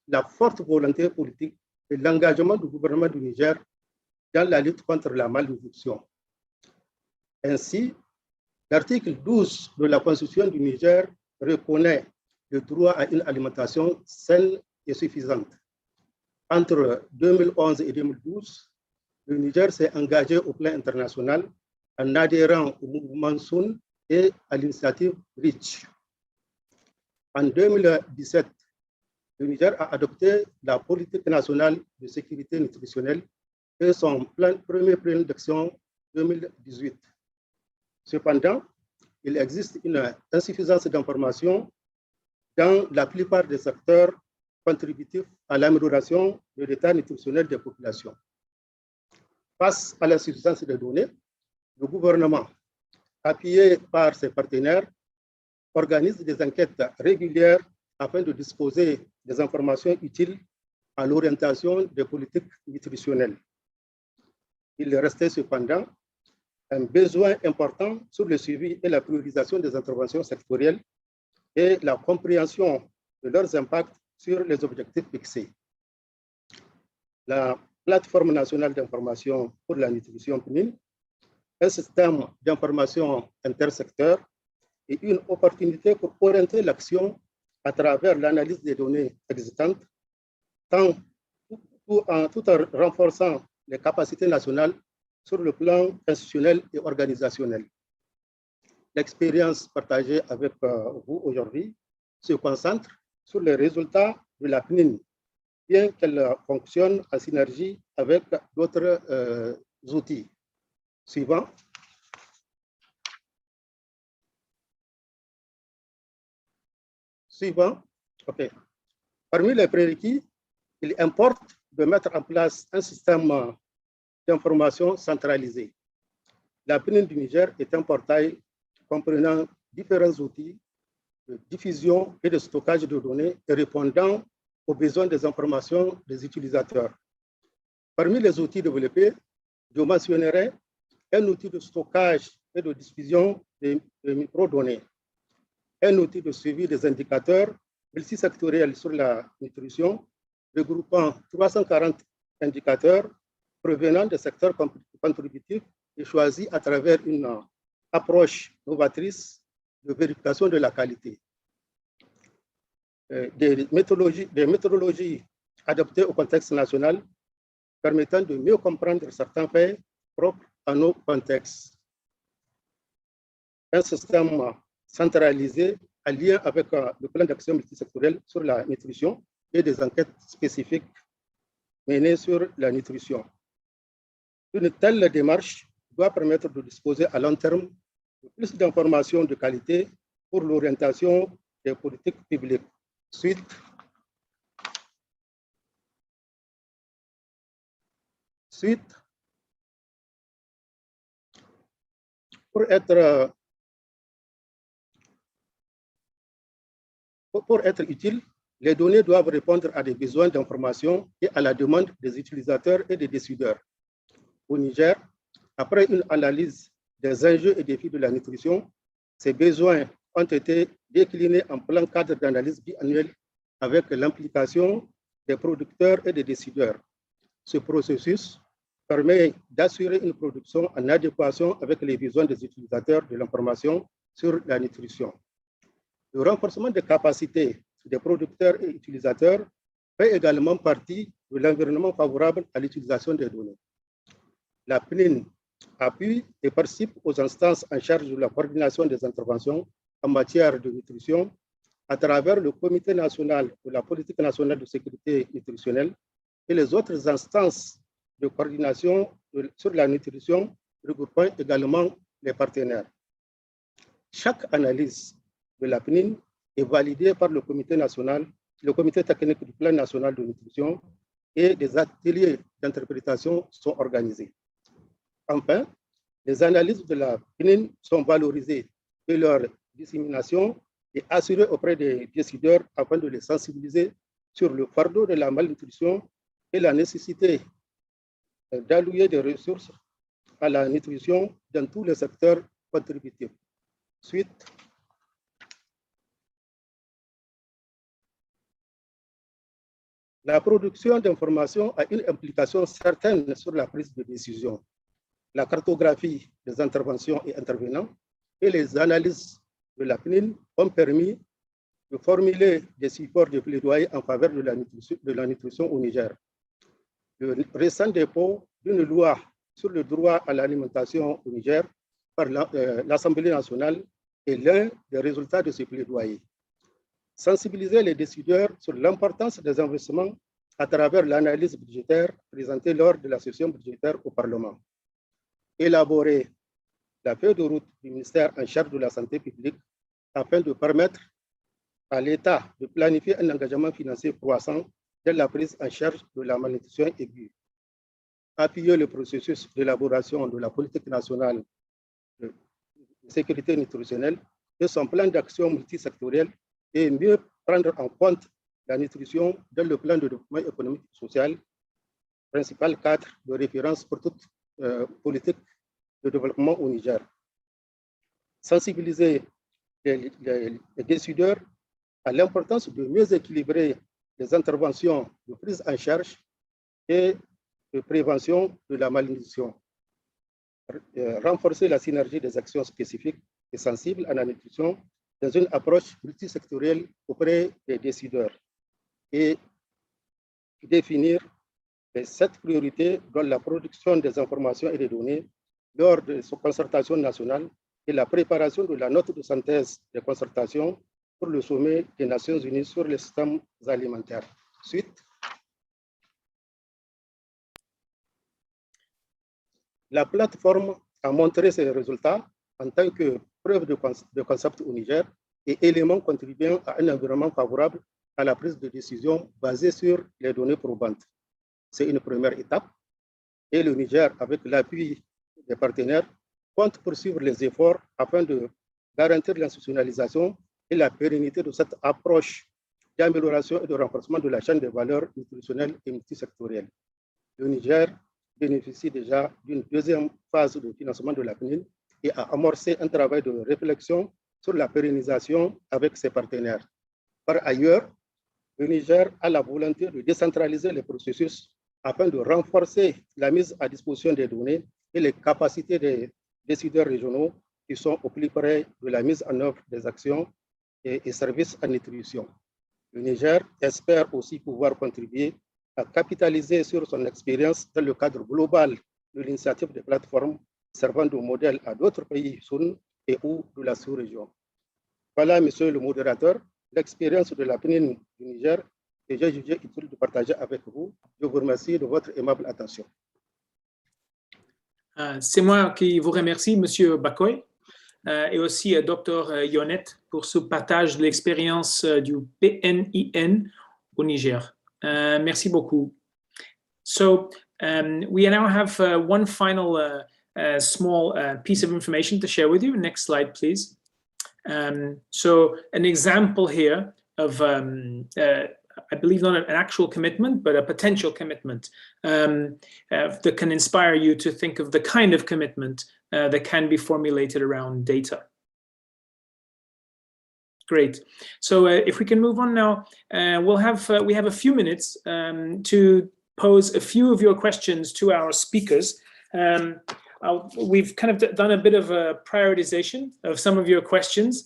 la forte volonté politique et l'engagement du gouvernement du Niger dans la lutte contre la malnutrition. Ainsi, l'article 12 de la Constitution du Niger reconnaît le droit à une alimentation saine et suffisante. Entre 2011 et 2012, le Niger s'est engagé au plan international en adhérant au mouvement SUN et à l'initiative REACH. En 2017, le Niger a adopté la politique nationale de sécurité nutritionnelle et son premier plan d'action 2018. Cependant, il existe une insuffisance d'information dans la plupart des secteurs contributifs à l'amélioration de l'état nutritionnel des populations. Face à l'insuffisance des données, le gouvernement, appuyé par ses partenaires, organise des enquêtes régulières afin de disposer des informations utiles à l'orientation des politiques nutritionnelles. Il restait cependant un besoin important sur le suivi et la priorisation des interventions sectorielles et la compréhension de leurs impacts sur les objectifs fixés. La plateforme nationale d'information pour la nutrition PNIN, un système d'information intersecteur et une opportunité pour orienter l'action à travers l'analyse des données existantes, tout en renforçant les capacités nationales sur le plan institutionnel et organisationnel. L'expérience partagée avec vous aujourd'hui se concentre sur les résultats de la PNIN, bien qu'elle fonctionne en synergie avec d'autres outils. Suivant. Suivant. OK. Parmi les prérequis, il importe de mettre en place un système d'information centralisé. La PNIN du Niger est un portail comprenant différents outils de diffusion et de stockage de données et répondant aux besoins des informations des utilisateurs. Parmi les outils développés, je mentionnerai un outil de stockage et de diffusion des microdonnées, un outil de suivi des indicateurs multisectoriels sur la nutrition, regroupant 340 indicateurs provenant des secteurs contributifs et choisis à travers une approche novatrice de vérification de la qualité. Des méthodologies adaptées au contexte national permettant de mieux comprendre certains faits propres à nos contextes. Un système centralisé en lien avec le plan d'action multisectoriel sur la nutrition et des enquêtes spécifiques menées sur la nutrition. Une telle démarche doit permettre de disposer à long terme de plus d'informations de qualité pour l'orientation des politiques publiques. Ensuite, pour être utiles, les données doivent répondre à des besoins d'information et à la demande des utilisateurs et des décideurs. Au Niger, après une analyse des enjeux et défis de la nutrition, ces besoins ont été déclinés en plan cadre d'analyse biannuel avec l'implication des producteurs et des décideurs. Ce processus permet d'assurer une production en adéquation avec les besoins des utilisateurs de l'information sur la nutrition. Le renforcement des capacités des producteurs et utilisateurs fait également partie de l'environnement favorable à l'utilisation des données. La PNIN appuie et participe aux instances en charge de la coordination des interventions en matière de nutrition à travers le Comité national de la politique nationale de sécurité nutritionnelle et les autres instances de coordination sur la nutrition regroupant également les partenaires. Chaque analyse de la PNIN est validée par le Comité national, le Comité technique du plan national de nutrition et des ateliers d'interprétation sont organisés. Enfin, les analyses de la PNIN sont valorisées et leur dissémination est assurée auprès des décideurs afin de les sensibiliser sur le fardeau de la malnutrition et la nécessité d'allouer des ressources à la nutrition dans tous les secteurs contributifs. Suite. La production d'informations a une implication certaine sur la prise de décision. La cartographie des interventions et intervenants et les analyses de la PNIN ont permis de formuler des supports de plaidoyer en faveur de la nutrition au Niger. Le récent dépôt d'une loi sur le droit à l'alimentation au Niger par l'Assemblée nationale est l'un des résultats de ce plaidoyer. Sensibiliser les décideurs sur l'importance des investissements à travers l'analyse budgétaire présentée lors de la session budgétaire au Parlement. Élaborer la feuille de route du ministère en charge de la santé publique afin de permettre à l'État de planifier un engagement financier croissant dans la prise en charge de la malnutrition aiguë. Appuyer le processus d'élaboration de la politique nationale de sécurité nutritionnelle et son plan d'action multisectoriel et mieux prendre en compte la nutrition dans le plan de développement économique et social, principal cadre de référence pour toute politique de développement au Niger. Sensibiliser les décideurs à l'importance de mieux équilibrer les interventions de prise en charge et de prévention de la malnutrition. Renforcer la synergie des actions spécifiques et sensibles à la nutrition dans une approche multisectorielle auprès des décideurs et définir les 7 priorités dans la production des informations et des données lors de sa concertation nationale et la préparation de la note de synthèse des concertations pour le sommet des Nations Unies sur les systèmes alimentaires. Suite. La plateforme a montré ses résultats en tant que preuve de concept au Niger et élément contribuant à un environnement favorable à la prise de décision basée sur les données probantes. C'est une première étape et le Niger, avec l'appui des partenaires, compte poursuivre les efforts afin de garantir l'institutionnalisation et la pérennité de cette approche d'amélioration et de renforcement de la chaîne de valeur nutritionnelle et multisectorielle. Le Niger bénéficie déjà d'une deuxième phase de financement de la PNIN et a amorcé un travail de réflexion sur la pérennisation avec ses partenaires. Par ailleurs, le Niger a la volonté de décentraliser les processus afin de renforcer la mise à disposition des données et les capacités des décideurs régionaux qui sont au plus près de la mise en œuvre des actions et services en nutrition. Le Niger espère aussi pouvoir contribuer à capitaliser sur son expérience dans le cadre global de l'initiative des plateformes servant de modèle à d'autres pays SUN et ou de la sous-région. Voilà, monsieur le modérateur, l'expérience de la PNIN du Niger que j'ai jugé utile de partager avec vous. Je vous remercie de votre aimable attention. C'est moi qui vous remercie, monsieur Bakoy, et aussi Dr Yonette pour ce partage de l'expérience du PNIN au Niger. Merci beaucoup. So We now have one final small piece of information to share with you. Next slide, please. So an example here of, I believe not an actual commitment, but a potential commitment that can inspire you to think of the kind of commitment that can be formulated around data. Great. So if we can move on now, we have a few minutes to pose a few of your questions to our speakers. We've kind of done a bit of a prioritization of some of your questions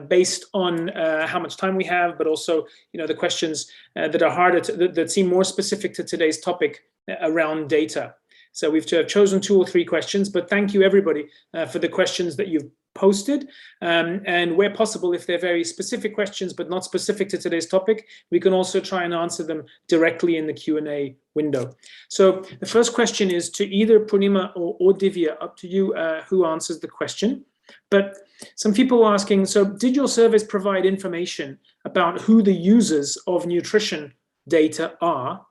based on how much time we have, but also, the questions that are harder that seem more specific to today's topic around data. So we've chosen 2 or 3 questions, but thank you everybody for the questions that you've posted, and where possible, if they're very specific questions but not specific to today's topic, we can also try and answer them directly in the Q&A window. So the first question is to either Purnima or Divya, up to you who answers the question. But some people are asking, so did your surveys provide information about who the users of nutrition data are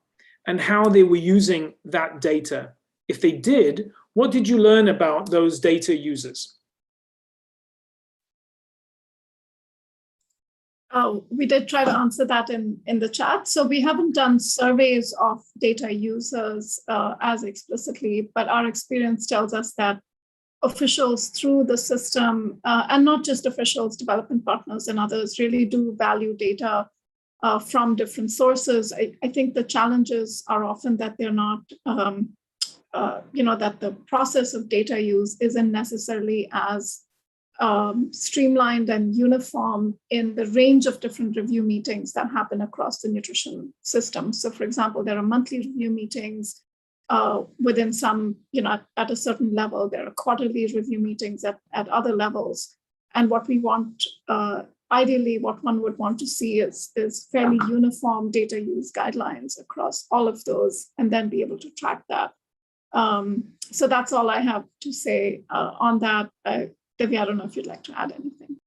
and how they were using that data? If they did, what did you learn about those data users? We did try to answer that in the chat. So we haven't done surveys of data users as explicitly, but our experience tells us that officials through the system, and not just officials, development partners and others, really do value data from different sources. I think the challenges are often that they're not, that the process of data use isn't necessarily as streamlined and uniform in the range of different review meetings that happen across the nutrition system. So for example, there are monthly review meetings within some, at a certain level. There are quarterly review meetings at other levels. And what we want, ideally, what one would want to see is fairly uniform data use guidelines across all of those, and then be able to track that. So that's all I have to say on that. Debbie, I don't know if you'd like to add anything.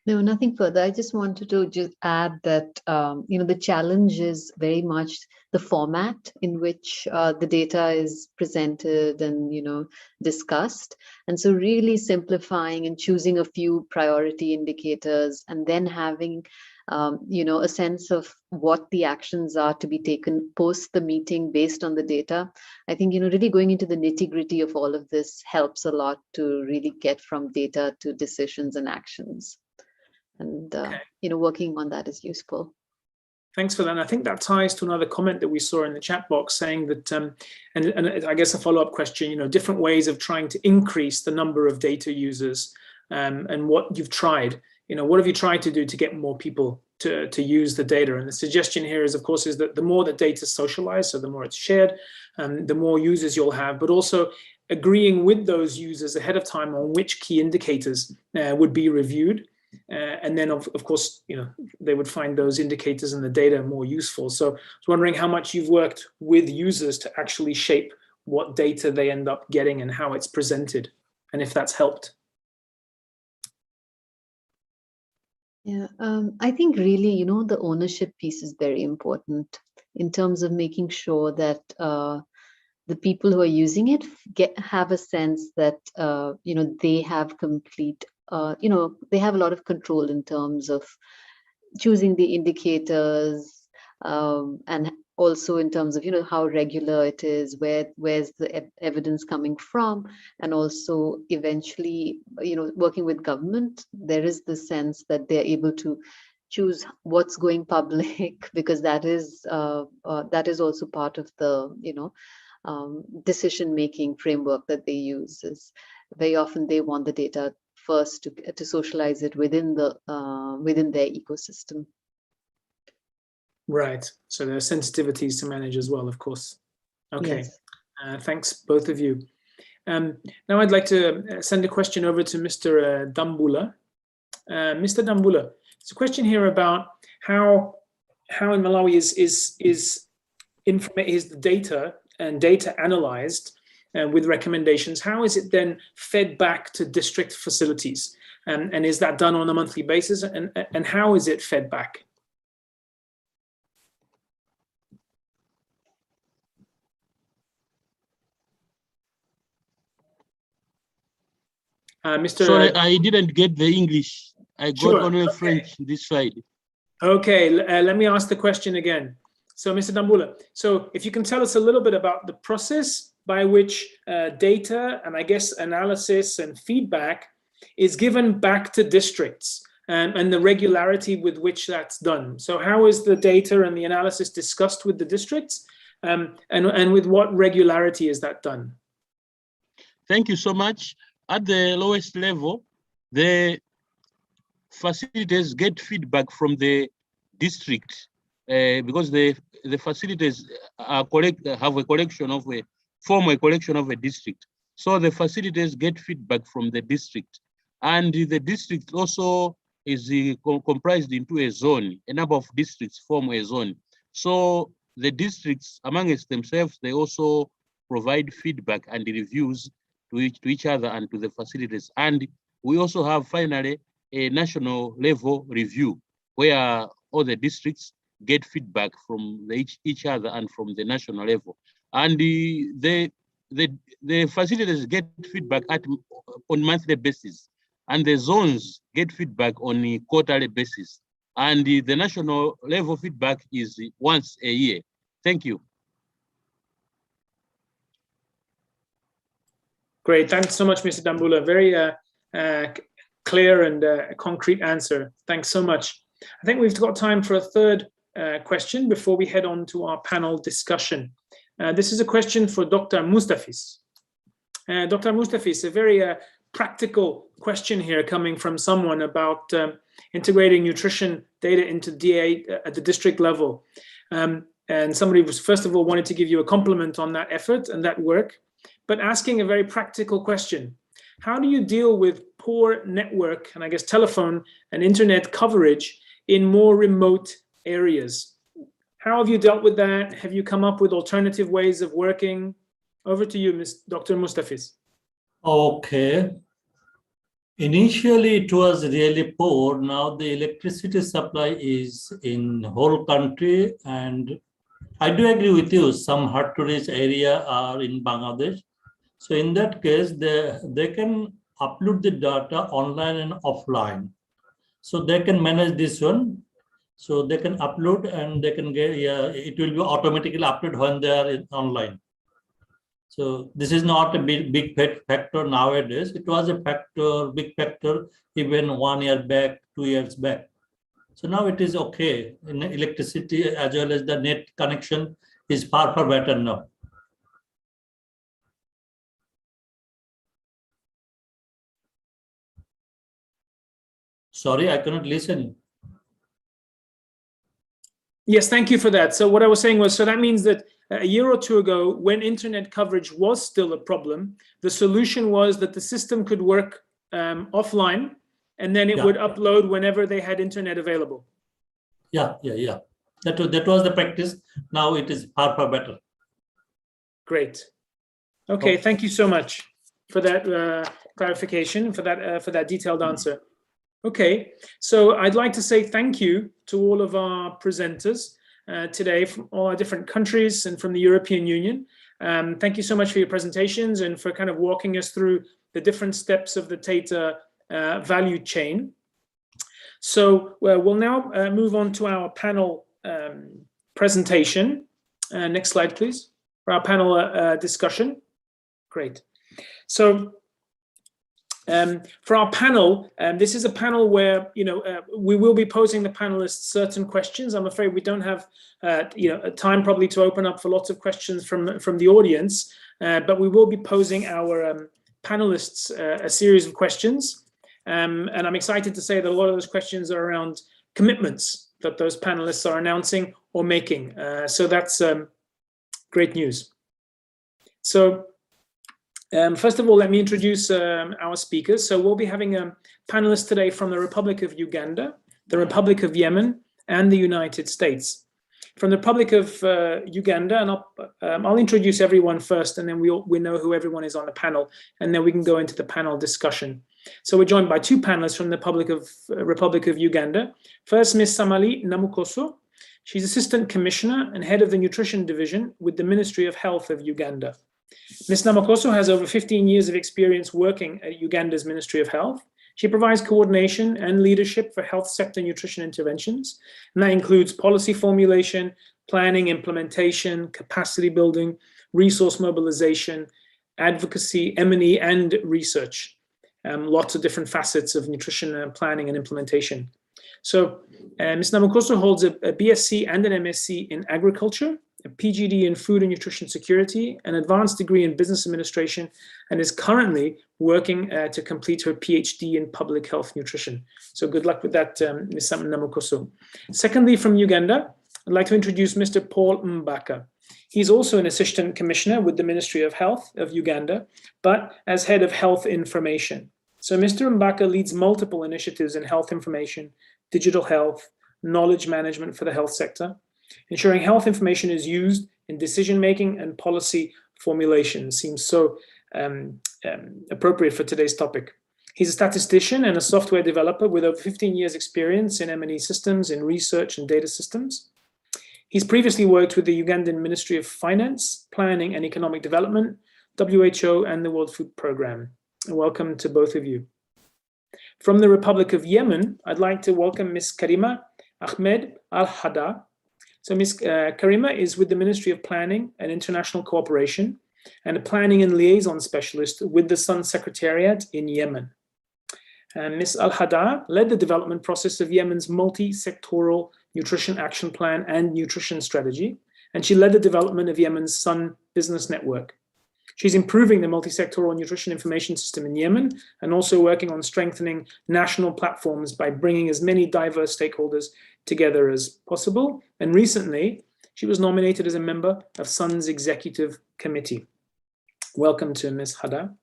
No, nothing further. I just wanted to just add that, the challenge is very much the format in which the data is presented and, discussed. And so really simplifying and choosing a few priority indicators and then having, a sense of what the actions are to be taken post the meeting based on the data. I think, really going into the nitty-gritty of all of this helps a lot to really get from data to decisions and actions. And, working on that is useful. Thanks for that. And I think that ties to another comment that we saw in the chat box saying that, and I guess a follow-up question, different ways of trying to increase the number of data users and what you've tried. What have you tried to do to get more people to use the data? And the suggestion here is, of course, is that the more the data is socialized, so the more it's shared, the more users you'll have, but also agreeing with those users ahead of time on which key indicators would be reviewed. And then, of course, they would find those indicators and the data more useful. So I was wondering how much you've worked with users to actually shape what data they end up getting and how it's presented, and if that's helped. Yeah, I think really, the ownership piece is very important in terms of making sure that the people who are using it have a sense that, they have complete, they have a lot of control in terms of choosing the indicators and also in terms of, how regular it is, where's the evidence coming from, and also eventually, working with government, there is the sense that they're able to choose what's going public, because that is also part of the, decision-making framework that they use. Is very often they want the data first to socialize it within their ecosystem. Right. So there are sensitivities to manage as well, of course. Okay. Yes. Thanks, both of you. Now I'd like to send a question over to Mr. Dambula. Mr. Dambula, it's a question here about how in Malawi is the data and data analyzed with recommendations. How is it then fed back to district facilities? And is that done on a monthly basis? And how is it fed back? Mr. So I didn't get the English. I got Sure, only okay. French this side. Okay, let me ask the question again. So, Mr. Dambula, so if you can tell us a little bit about the process by which data and I guess analysis and feedback is given back to districts and the regularity with which that's done. So how is the data and the analysis discussed with the districts and with what regularity is that done? Thank you so much. At the lowest level, the facilities get feedback from the district because the facilities are have a collection of form a collection of a district. So the facilities get feedback from the district, and the district also is comprised into a zone. A number of districts form a zone. So the districts amongst themselves, they also provide feedback and reviews to each other and to the facilities. And we also have finally a national level review where all the districts get feedback from each other and from the national level. And the facilities get feedback on monthly basis, and the zones get feedback on a quarterly basis. And the national level feedback is once a year. Thank you. Great, thanks so much, Mr. Dambula. Very clear and concrete answer. Thanks so much. I think we've got time for a third question before we head on to our panel discussion. This is a question for Dr. Mustafis. Dr. Mustafis, a very practical question here coming from someone about integrating nutrition data into DA at the district level. And somebody was, first of all, wanted to give you a compliment on that effort and that work, but asking a very practical question. How do you deal with poor network and I guess telephone and internet coverage in more remote areas? How have you dealt with that? Have you come up with alternative ways of working? Over to you, Dr. Mustafis. Okay. Initially, it was really poor. Now the electricity supply is in whole country, and I do agree with you. Some hard to reach area are in Bangladesh. So in that case, they can upload the data online and offline. So they can manage this one. So they can upload and they can get, it will be automatically uploaded when they are online. So this is not a big factor nowadays. It was a big factor even 1 year back, 2 years back. So now it is okay. In electricity as well as the net connection is far better now. Sorry, I cannot listen. Yes, thank you for that. So what I was saying was, so that means that a year or two ago, when internet coverage was still a problem, the solution was that the system could work offline, and then it would upload whenever they had internet available. Yeah. That was the practice. Now it is far better. Great. Okay, thank you so much for that clarification, for that detailed answer. Okay, so I'd like to say thank you to all of our presenters today from all our different countries and from the European Union. Thank you so much for your presentations and for kind of walking us through the different steps of the data value chain. So we'll now move on to our panel presentation. Next slide, please, for our panel discussion. Great. So for our panel, this is a panel where we will be posing the panelists certain questions. I'm afraid we don't have time probably to open up for lots of questions from the audience, but we will be posing our panelists a series of questions, and I'm excited to say that a lot of those questions are around commitments that those panelists are announcing or making. So that's great news. So. First of all, let me introduce our speakers. So we'll be having panelists today from the Republic of Uganda, the Republic of Yemen, and the United States. From the Republic of Uganda, and I'll introduce everyone first, and then we know who everyone is on the panel, and then we can go into the panel discussion. So we're joined by two panelists from the Republic of Uganda. First, Ms. Samali Namukoso. She's Assistant Commissioner and Head of the Nutrition Division with the Ministry of Health of Uganda. Ms. Namakoso has over 15 years of experience working at Uganda's Ministry of Health. She provides coordination and leadership for health sector nutrition interventions, and that includes policy formulation, planning, implementation, capacity building, resource mobilization, advocacy, M&E, and research. Lots of different facets of nutrition planning and implementation. So Ms. Namakoso holds a BSc and an MSc in agriculture, a PGD in food and nutrition security, an advanced degree in business administration, and is currently working to complete her PhD in public health nutrition. So good luck with that, Ms. Namakoso. Secondly, from Uganda, I'd like to introduce Mr. Paul Mbaka. He's also an assistant commissioner with the Ministry of Health of Uganda, but as head of health information. So Mr. Mbaka leads multiple initiatives in health information, digital health, knowledge management for the health sector, ensuring health information is used in decision-making and policy formulation. Seems so appropriate for today's topic. He's a statistician and a software developer with over 15 years experience in M&E systems, in research and data systems. He's previously worked with the Ugandan Ministry of Finance, Planning and Economic Development, WHO, and the World Food Programme. Welcome to both of you. From the Republic of Yemen, I'd like to welcome Ms. Karima Ahmed Al-Hada. So Ms. Karima is with the Ministry of Planning and International Cooperation and a planning and liaison specialist with the Sun Secretariat in Yemen. And Ms. Al-Hada led the development process of Yemen's multi-sectoral nutrition action plan and nutrition strategy, and she led the development of Yemen's Sun Business Network. She's improving the multi-sectoral nutrition information system in Yemen and also working on strengthening national platforms by bringing as many diverse stakeholders together as possible. And recently, she was nominated as a member of Sun's executive committee. Welcome to Ms. Hada.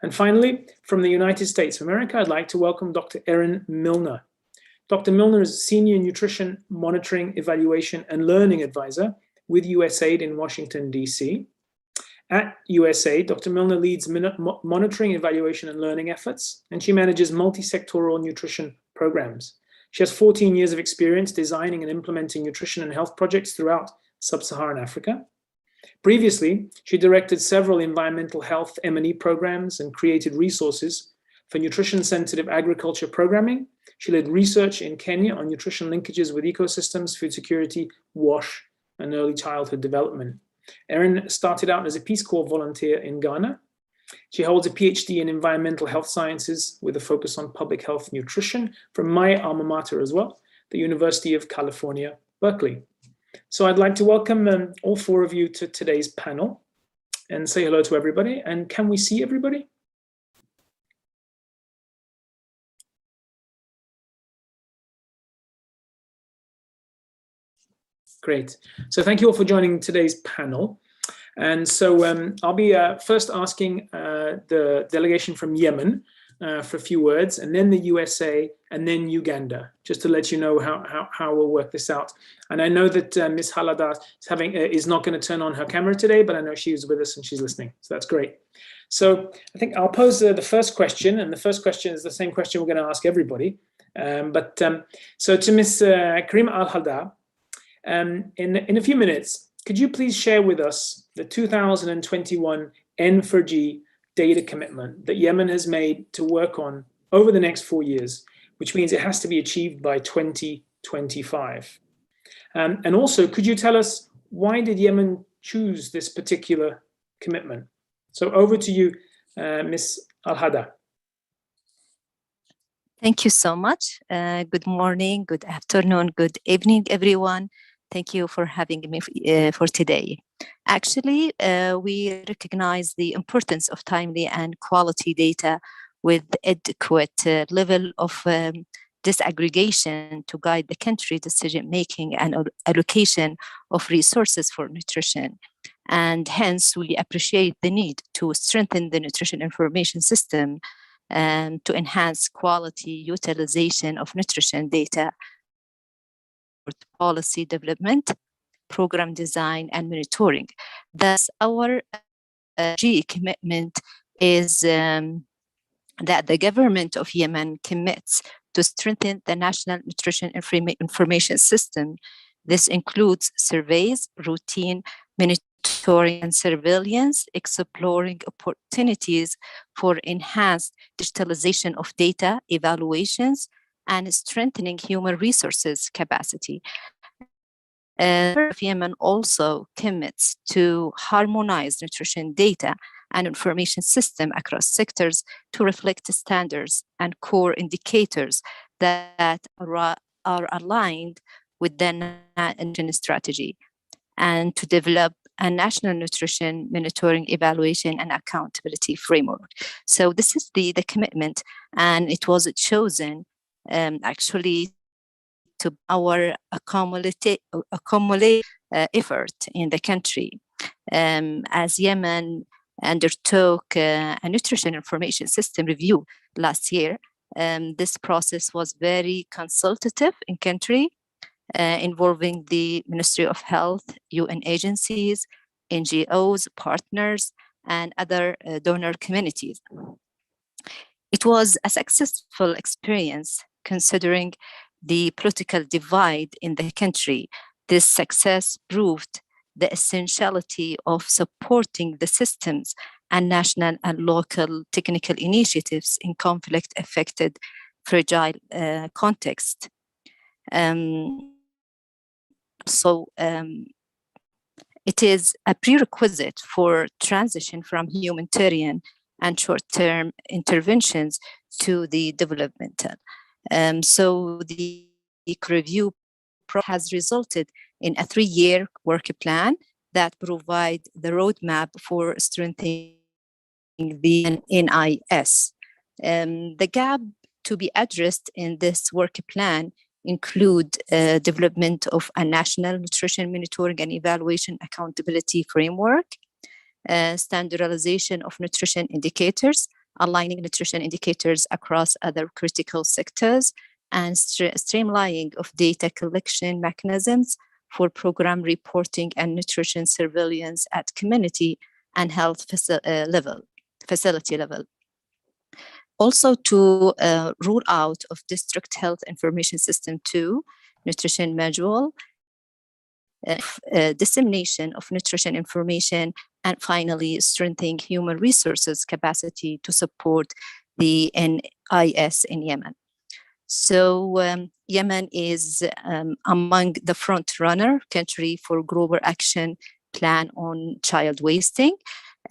And finally, from the United States of America, I'd like to welcome Dr. Erin Milner. Dr. Milner is Senior Nutrition Monitoring, Evaluation, and Learning Advisor with USAID in Washington, D.C. At USAID, Dr. Milner leads monitoring, evaluation, and learning efforts, and she manages multi-sectoral nutrition programs. She has 14 years of experience designing and implementing nutrition and health projects throughout sub-Saharan Africa. Previously, she directed several environmental health M&E programs and created resources for nutrition-sensitive agriculture programming. She led research in Kenya on nutrition linkages with ecosystems, food security, WASH, and early childhood development. Erin started out as a Peace Corps volunteer in Ghana. She holds a PhD in environmental health sciences with a focus on public health nutrition from my alma mater as well, the University of California, Berkeley. So I'd like to welcome all four of you to today's panel and say hello to everybody. And can we see everybody? Great. So thank you all for joining today's panel. And so I'll be first asking the delegation from Yemen for a few words, and then the USA, and then Uganda, just to let you know how we'll work this out. And I know that Ms. Halada is not going to turn on her camera today, but I know she is with us and she's listening, so that's great. So I think I'll pose the first question, and the first question is the same question we're going to ask everybody. So to Ms. Karima Al-Hada, in a few minutes, could you please share with us the 2021 N4G data commitment that Yemen has made to work on over the next 4 years, which means it has to be achieved by 2025. And also, could you tell us, why did Yemen choose this particular commitment? So over to you, Ms. Al-Hada. Thank you so much. Good morning, good afternoon, good evening, everyone. Thank you for having me for today. Actually, we recognize the importance of timely and quality data with adequate level of disaggregation to guide the country decision-making and allocation of resources for nutrition. And hence, we appreciate the need to strengthen the nutrition information system and to enhance quality utilization of nutrition data, policy development, program design, and monitoring. Thus, our G commitment is that the government of Yemen commits to strengthen the national nutrition information system. This includes surveys, routine monitoring, monitoring and surveillance, exploring opportunities for enhanced digitalization of data, evaluations, and strengthening human resources capacity. Yemen also commits to harmonize nutrition data and information system across sectors to reflect the standards and core indicators that are aligned with the nutrition strategy, and to develop a national nutrition monitoring, evaluation, and accountability framework. So this is the commitment, and it was chosen actually to our accumulate effort in the country. As Yemen undertook a nutrition information system review last year, this process was very consultative in country, involving the Ministry of Health, UN agencies, NGOs, partners, and other donor communities. It was a successful experience considering the political divide in the country. This success proved the essentiality of supporting the systems and national and local technical initiatives in conflict-affected fragile context. It is a prerequisite for transition from humanitarian and short-term interventions to the developmental. So the review has resulted in a 3-year work plan that provide the roadmap for strengthening the NIS. The gap to be addressed in this work plan include development of a national nutrition monitoring and evaluation accountability framework, standardization of nutrition indicators, aligning nutrition indicators across other critical sectors, and streamlining of data collection mechanisms for program reporting and nutrition surveillance at community and health facility level. Also to rule out of district health information system 2, nutrition manual, dissemination of nutrition information, and finally strengthening human resources capacity to support the NIS in Yemen. So Yemen is among the front runner country for global action plan on child wasting.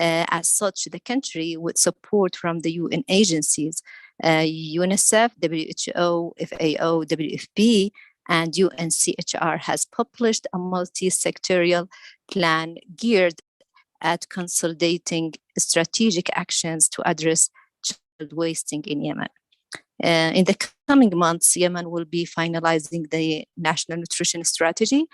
As such, the country, with support from the UN agencies, UNICEF, WHO, FAO, WFP, and UNCHR, has published a multi-sectorial plan geared at consolidating strategic actions to address child wasting in Yemen. In the coming months, Yemen will be finalizing the National Nutrition Strategy.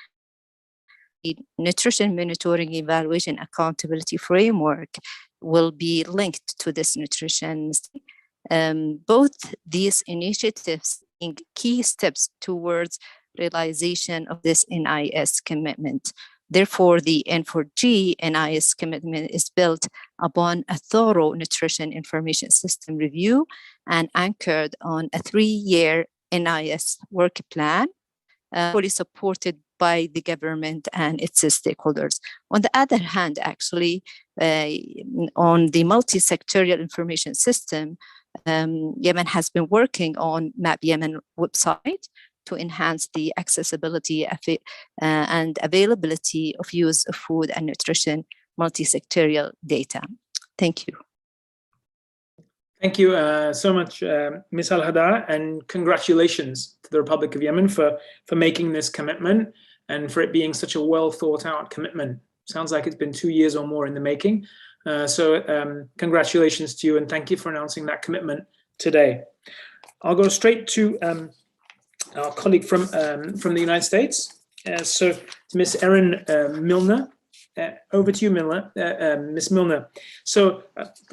The Nutrition Monitoring, Evaluation, Accountability Framework will be linked to this nutrition. Both these initiatives are key steps towards realization of this NIS commitment. Therefore, the N4G NIS commitment is built upon a thorough nutrition information system review and anchored on a 3-year NIS work plan, fully supported by the government and its stakeholders. On the other hand, actually, on the multi-sectorial information system, Yemen has been working on Map Yemen website to enhance the accessibility and availability of use of food and nutrition multi-sectorial data. Thank you. Thank you so much, Ms. Al-Hadar, and congratulations to the Republic of Yemen for making this commitment and for it being such a well thought out commitment. Sounds like it's been 2 years or more in the making. So congratulations to you, and thank you for announcing that commitment today. I'll go straight to our colleague from the United States. So Ms. Erin Milner. Over to you, Ms. Milner. So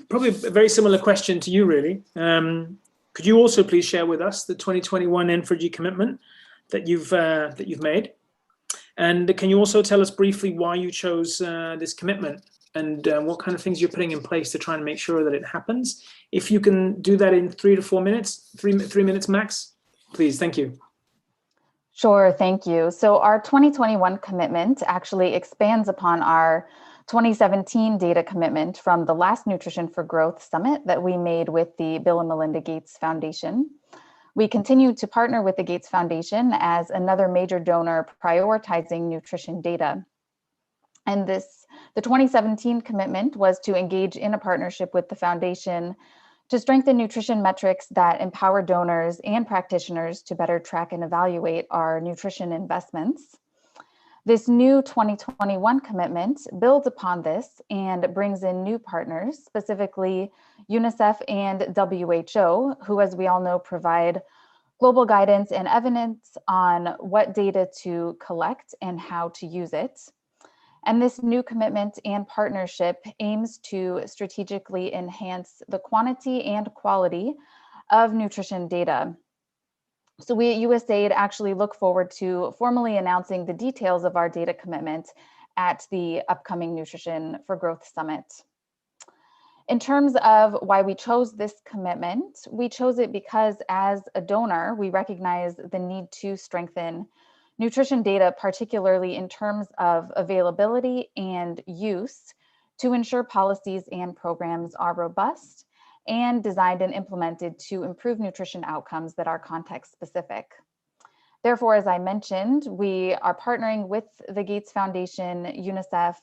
probably a very similar question to you, really. Could you also please share with us the 2021 N4G commitment that you've made? And can you also tell us briefly why you chose this commitment and what kind of things you're putting in place to try and make sure that it happens? If you can do that in 3 to 4 minutes, 3 minutes max, please. Thank you. Sure, thank you. So our 2021 commitment actually expands upon our 2017 data commitment from the last Nutrition for Growth Summit that we made with the Bill and Melinda Gates Foundation. We continue to partner with the Gates Foundation as another major donor prioritizing nutrition data. And the 2017 commitment was to engage in a partnership with the foundation to strengthen nutrition metrics that empower donors and practitioners to better track and evaluate our nutrition investments. This new 2021 commitment builds upon this and brings in new partners, specifically UNICEF and WHO, who, as we all know, provide global guidance and evidence on what data to collect and how to use it. And this new commitment and partnership aims to strategically enhance the quantity and quality of nutrition data. So we at USAID actually look forward to formally announcing the details of our data commitment at the upcoming Nutrition for Growth Summit. In terms of why we chose this commitment, we chose it because as a donor, we recognize the need to strengthen nutrition data, particularly in terms of availability and use, to ensure policies and programs are robust and designed and implemented to improve nutrition outcomes that are context specific. Therefore, as I mentioned, we are partnering with the Gates Foundation, UNICEF,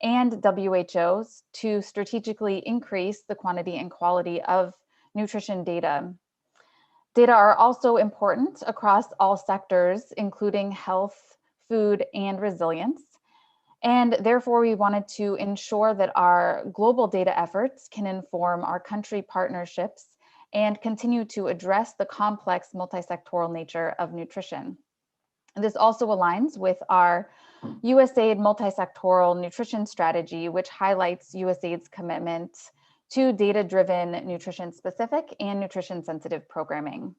and WHO to strategically increase the quantity and quality of nutrition data. Data are also important across all sectors, including health, food, and resilience. And therefore, we wanted to ensure that our global data efforts can inform our country partnerships and continue to address the complex multi-sectoral nature of nutrition. This also aligns with our USAID multi-sectoral nutrition strategy, which highlights USAID's commitment to data-driven nutrition-specific and nutrition-sensitive programming.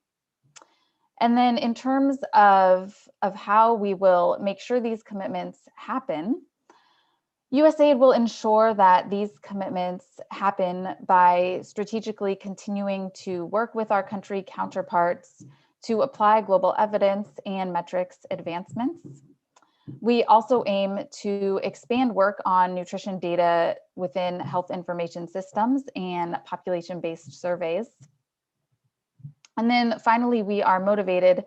And then in terms of how we will make sure these commitments happen, USAID will ensure that these commitments happen by strategically continuing to work with our country counterparts to apply global evidence and metrics advancements. We also aim to expand work on nutrition data within health information systems and population-based surveys. And then finally, we are motivated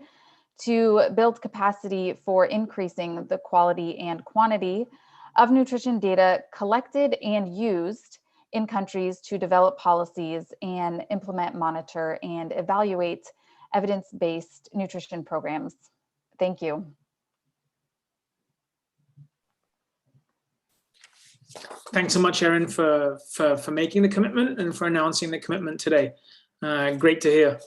to build capacity for increasing the quality and quantity of nutrition data collected and used in countries to develop policies and implement, monitor, and evaluate evidence-based nutrition programs. Thank you. Thanks so much, Erin, for making the commitment and for announcing the commitment today. Great to hear.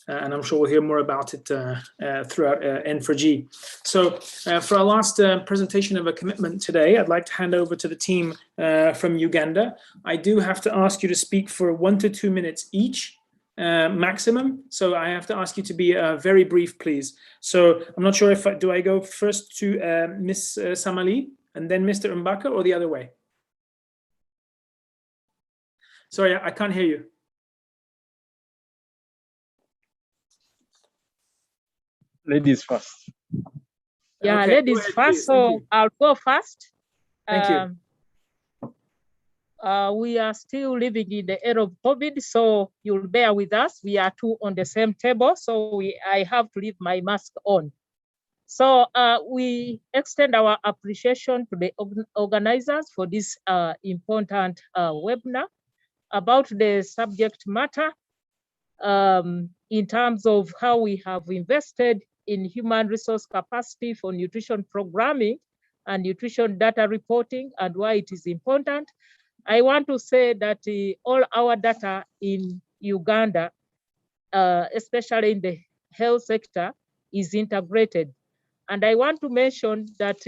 And I'm sure we'll hear more about it throughout N4G. So for our last presentation of a commitment today, I'd like to hand over to the team from Uganda. I do have to ask you to speak for 1 to 2 minutes each, maximum. So I have to ask you to be very brief, please. So I'm not sure if do I go first to Ms. Samali and then Mr. Mbaka, or the other way? Sorry, I can't hear you. Ladies first. Yeah, okay, ladies ahead, first. Please. So I'll go first. Thank you. We are still living in the era of COVID, so you'll bear with us. We are two on the same table, so I have to leave my mask on. So we extend our appreciation to the organizers for this important webinar about the subject matter in terms of how we have invested in human resource capacity for nutrition programming and nutrition data reporting and why it is important. I want to say that all our data in Uganda, especially in the health sector, is integrated. And I want to mention that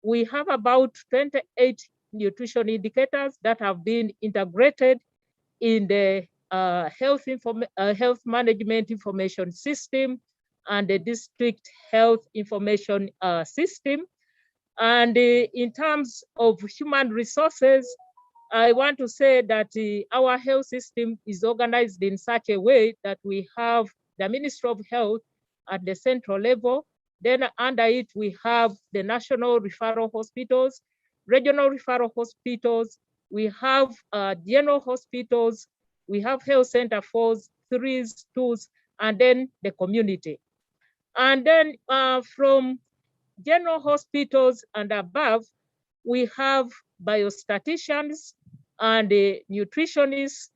we have about 28 nutrition indicators that have been integrated in the health management information system and the district health information system. And in terms of human resources, I want to say that our health system is organized in such a way that we have the Ministry of Health at the central level. Then under it, we have the national referral hospitals. regional referral hospitals, we have general hospitals, we have health center 4s, 3s, 2s, and then the community. And then from general hospitals and above, we have biostatisticians and nutritionists.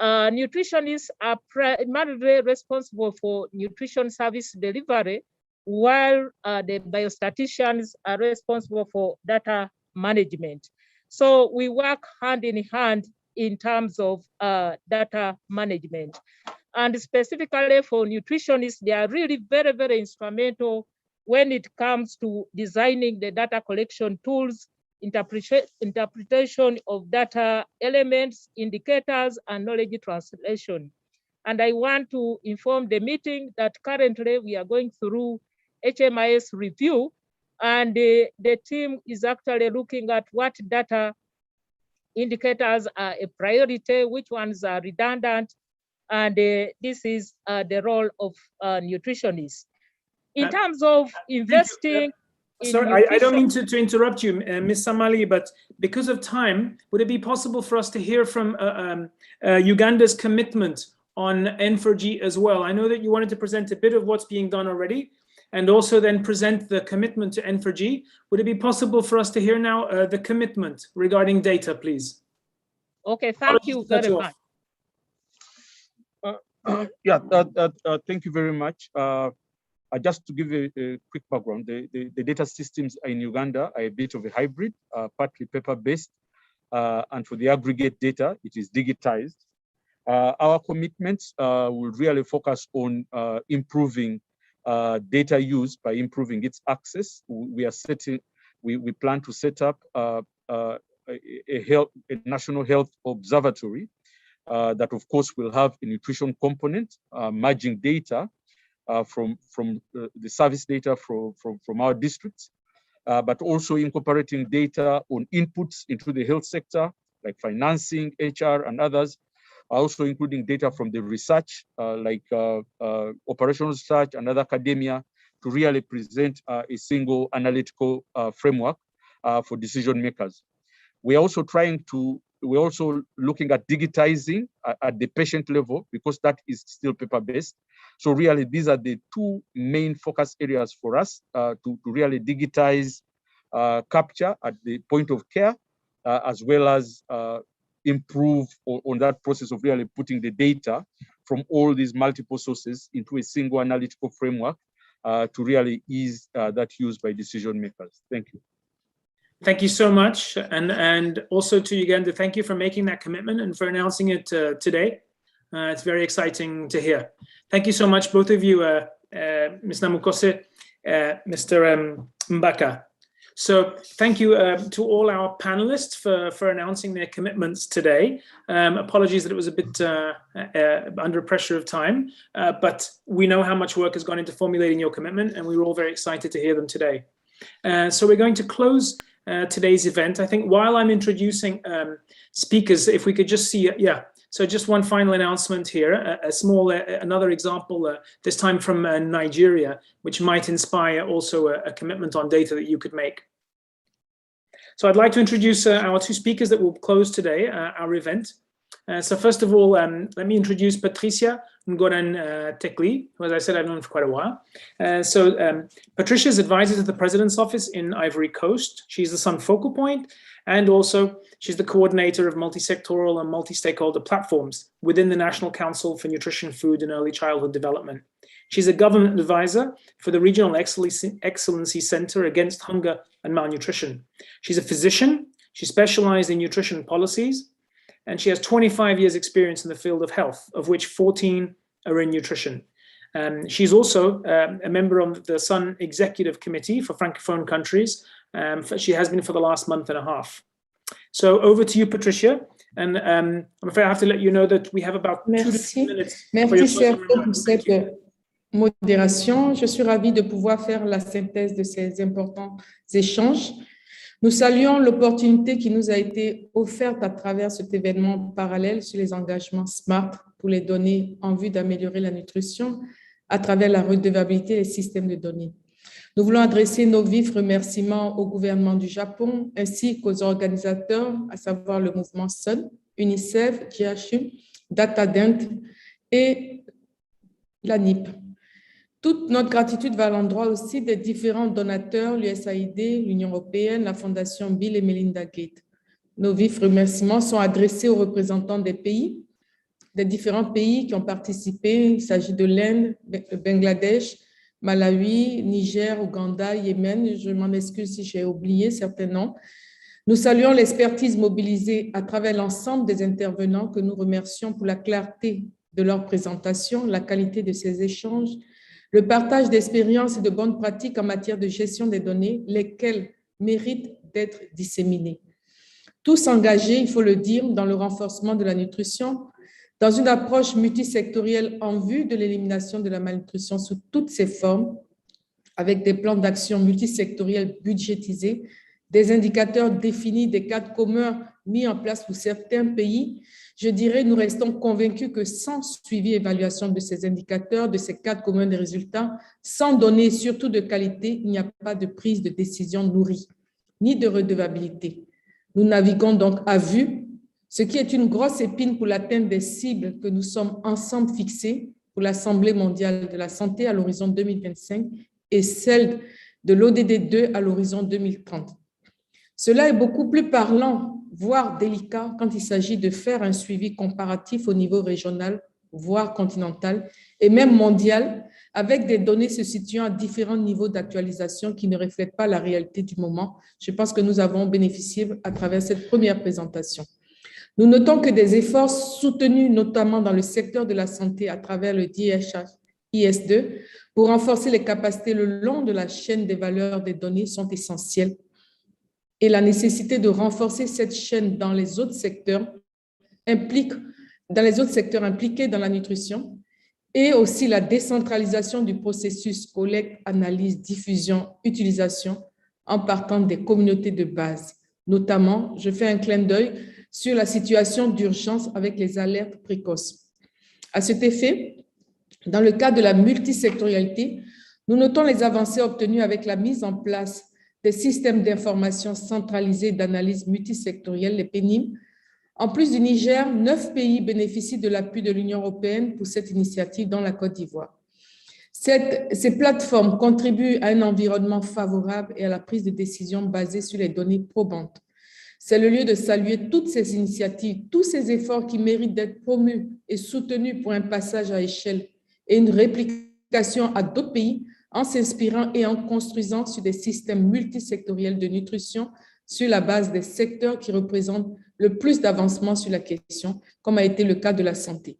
Nutritionists are primarily responsible for nutrition service delivery, while the biostatisticians are responsible for data management. So we work hand in hand in terms of data management. And specifically for nutritionists, they are really very, very instrumental when it comes to designing the data collection tools, interpretation of data elements, indicators, and knowledge translation. And I want to inform the meeting that currently we are going through HMIS review, and the team is actually looking at what data indicators are a priority, which ones are redundant, and this is the role of nutritionists. In terms of investing, sorry, I don't mean to interrupt you, Ms. Samali, but because of time, would it be possible for us to hear from Uganda's commitment on N4G as well? I know that you wanted to present a bit of what's being done already, and also then present the commitment to N4G. Would it be possible for us to hear now the commitment regarding data, please? Okay, thank you very much. Thank you very much. Just to give a quick background, the data systems in Uganda are a bit of a hybrid, partly paper-based, and for the aggregate data, it is digitized. Our commitments will really focus on improving data use by improving its access. We plan to set up a national health observatory that, of course, will have a nutrition component, merging data from the service data from our districts, but also incorporating data on inputs into the health sector, like financing, HR, and others, also including data from the research, like operational research and other academia, to really present a single analytical framework for decision makers. We're also looking at digitizing at the patient level, because that is still paper-based. So really, these are the two main focus areas for us to really digitize capture at the point of care, as well as improve on that process of really putting the data from all these multiple sources into a single analytical framework to really ease that use by decision makers. Thank you. Thank you so much. And also to Uganda, thank you for making that commitment and for announcing it today. It's very exciting to hear. Thank you so much, both of you, Ms. Namukose, Mr. Mbaka. So thank you to all our panelists for announcing their commitments today. Apologies that it was a bit under pressure of time, but we know how much work has gone into formulating your commitment, and we were all very excited to hear them today. So we're going to close today's event. I think while I'm introducing speakers, if we could just see, so just one final announcement here, another example, this time from Nigeria, which might inspire also a commitment on data that you could make. So I'd like to introduce our two speakers that will close today, our event. So first of all, let me introduce Patricia Ngoran Tekli, who, as I said, I've known for quite a while. Patricia is advisor to the President's Office in Ivory Coast. She's the Sun focal point, and also she's the coordinator of multi-sectoral and multi-stakeholder platforms within the National Council for Nutrition, Food and Early Childhood Development. She's a government advisor for the Regional Excellency Center Against Hunger and Malnutrition. She's a physician. She specialized in nutrition policies, and she has 25 years experience in the field of health, of which 14 are in nutrition. She's also a member of the Sun Executive Committee for Francophone countries. She has been for the last month and a half. So over to you, Patricia. And I'm afraid I have to let you know that we have about 2 to 3 minutes. Merci Sergio pour cette modération. Je suis ravie de pouvoir faire la synthèse de ces importants échanges. Nous saluons l'opportunité qui nous a été offerte à travers cet événement parallèle sur les engagements SMART pour les données en vue d'améliorer la nutrition à travers la redevabilité des systèmes de données. Nous voulons adresser nos vifs remerciements au gouvernement du Japon ainsi qu'aux organisateurs, à savoir le mouvement SUN, UNICEF, GHU, DataDent et la NIP. Toute notre gratitude va à l'endroit aussi des différents donateurs, l'USAID, l'Union européenne, la Fondation Bill et Melinda Gates. Nos vifs remerciements sont adressés aux représentants des pays, des différents pays qui ont participé. Il s'agit de l'Inde, le Bangladesh, Malawi, Niger, Ouganda, Yémen. Je m'en excuse si j'ai oublié certains noms. Nous saluons l'expertise mobilisée à travers l'ensemble des intervenants que nous remercions pour la clarté de leur présentation, la qualité de ces échanges, le partage d'expériences et de bonnes pratiques en matière de gestion des données, lesquelles méritent d'être disséminées. Tous engagés, il faut le dire, dans le renforcement de la nutrition, dans une approche multisectorielle en vue de l'élimination de la malnutrition sous toutes ses formes, avec des plans d'action multisectoriels budgétisés, des indicateurs définis, des cadres communs mis en place pour certains pays. Je dirais, nous restons convaincus que sans suivi et évaluation de ces indicateurs, de ces cadres communs des résultats, sans données surtout de qualité, il n'y a pas de prise de décision nourrie, ni de redevabilité. Nous naviguons donc à vue, ce qui est une grosse épine pour l'atteinte des cibles que nous sommes ensemble fixées pour l'Assemblée mondiale de la santé à l'horizon 2025 et celle de l'ODD 2 à l'horizon 2030. Cela est beaucoup plus parlant, voire délicat, quand il s'agit de faire un suivi comparatif au niveau régional, voire continental, et même mondial, avec des données se situant à différents niveaux d'actualisation qui ne reflètent pas la réalité du moment. Je pense que nous avons bénéficié à travers cette première présentation. Nous notons que des efforts soutenus, notamment dans le secteur de la santé à travers le DHIS2, pour renforcer les capacités le long de la chaîne des valeurs des données sont essentiels. Et la nécessité de renforcer cette chaîne dans les autres secteurs impliqués dans la nutrition et aussi la décentralisation du processus collecte, analyse, diffusion, utilisation en partant des communautés de base. Notamment, je fais un clin d'œil sur la situation d'urgence avec les alertes précoces. À cet effet, dans le cadre de la multisectorialité, nous notons les avancées obtenues avec la mise en place des systèmes d'information centralisés d'analyse multisectorielle, les PNIM. En plus du Niger, 9 pays bénéficient de l'appui de l'Union européenne pour cette initiative, dont la Côte d'Ivoire. Ces plateformes contribuent à un environnement favorable et à la prise de décision basée sur les données probantes. C'est le lieu de saluer toutes ces initiatives, tous ces efforts qui méritent d'être promus et soutenus pour un passage à échelle et une réplication à d'autres pays en s'inspirant et en construisant sur des systèmes multisectoriels de nutrition sur la base des secteurs qui représentent le plus d'avancement sur la question, comme a été le cas de la santé.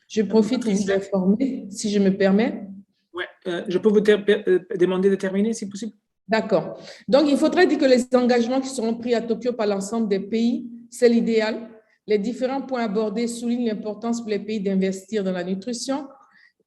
Je profite pour vous informer, si je me permets. Oui, je peux vous demander de terminer, si possible? D'accord. Donc, il faudrait dire que les engagements qui seront pris à Tokyo par l'ensemble des pays, c'est l'idéal. Les différents points abordés soulignent l'importance pour les pays d'investir dans la nutrition.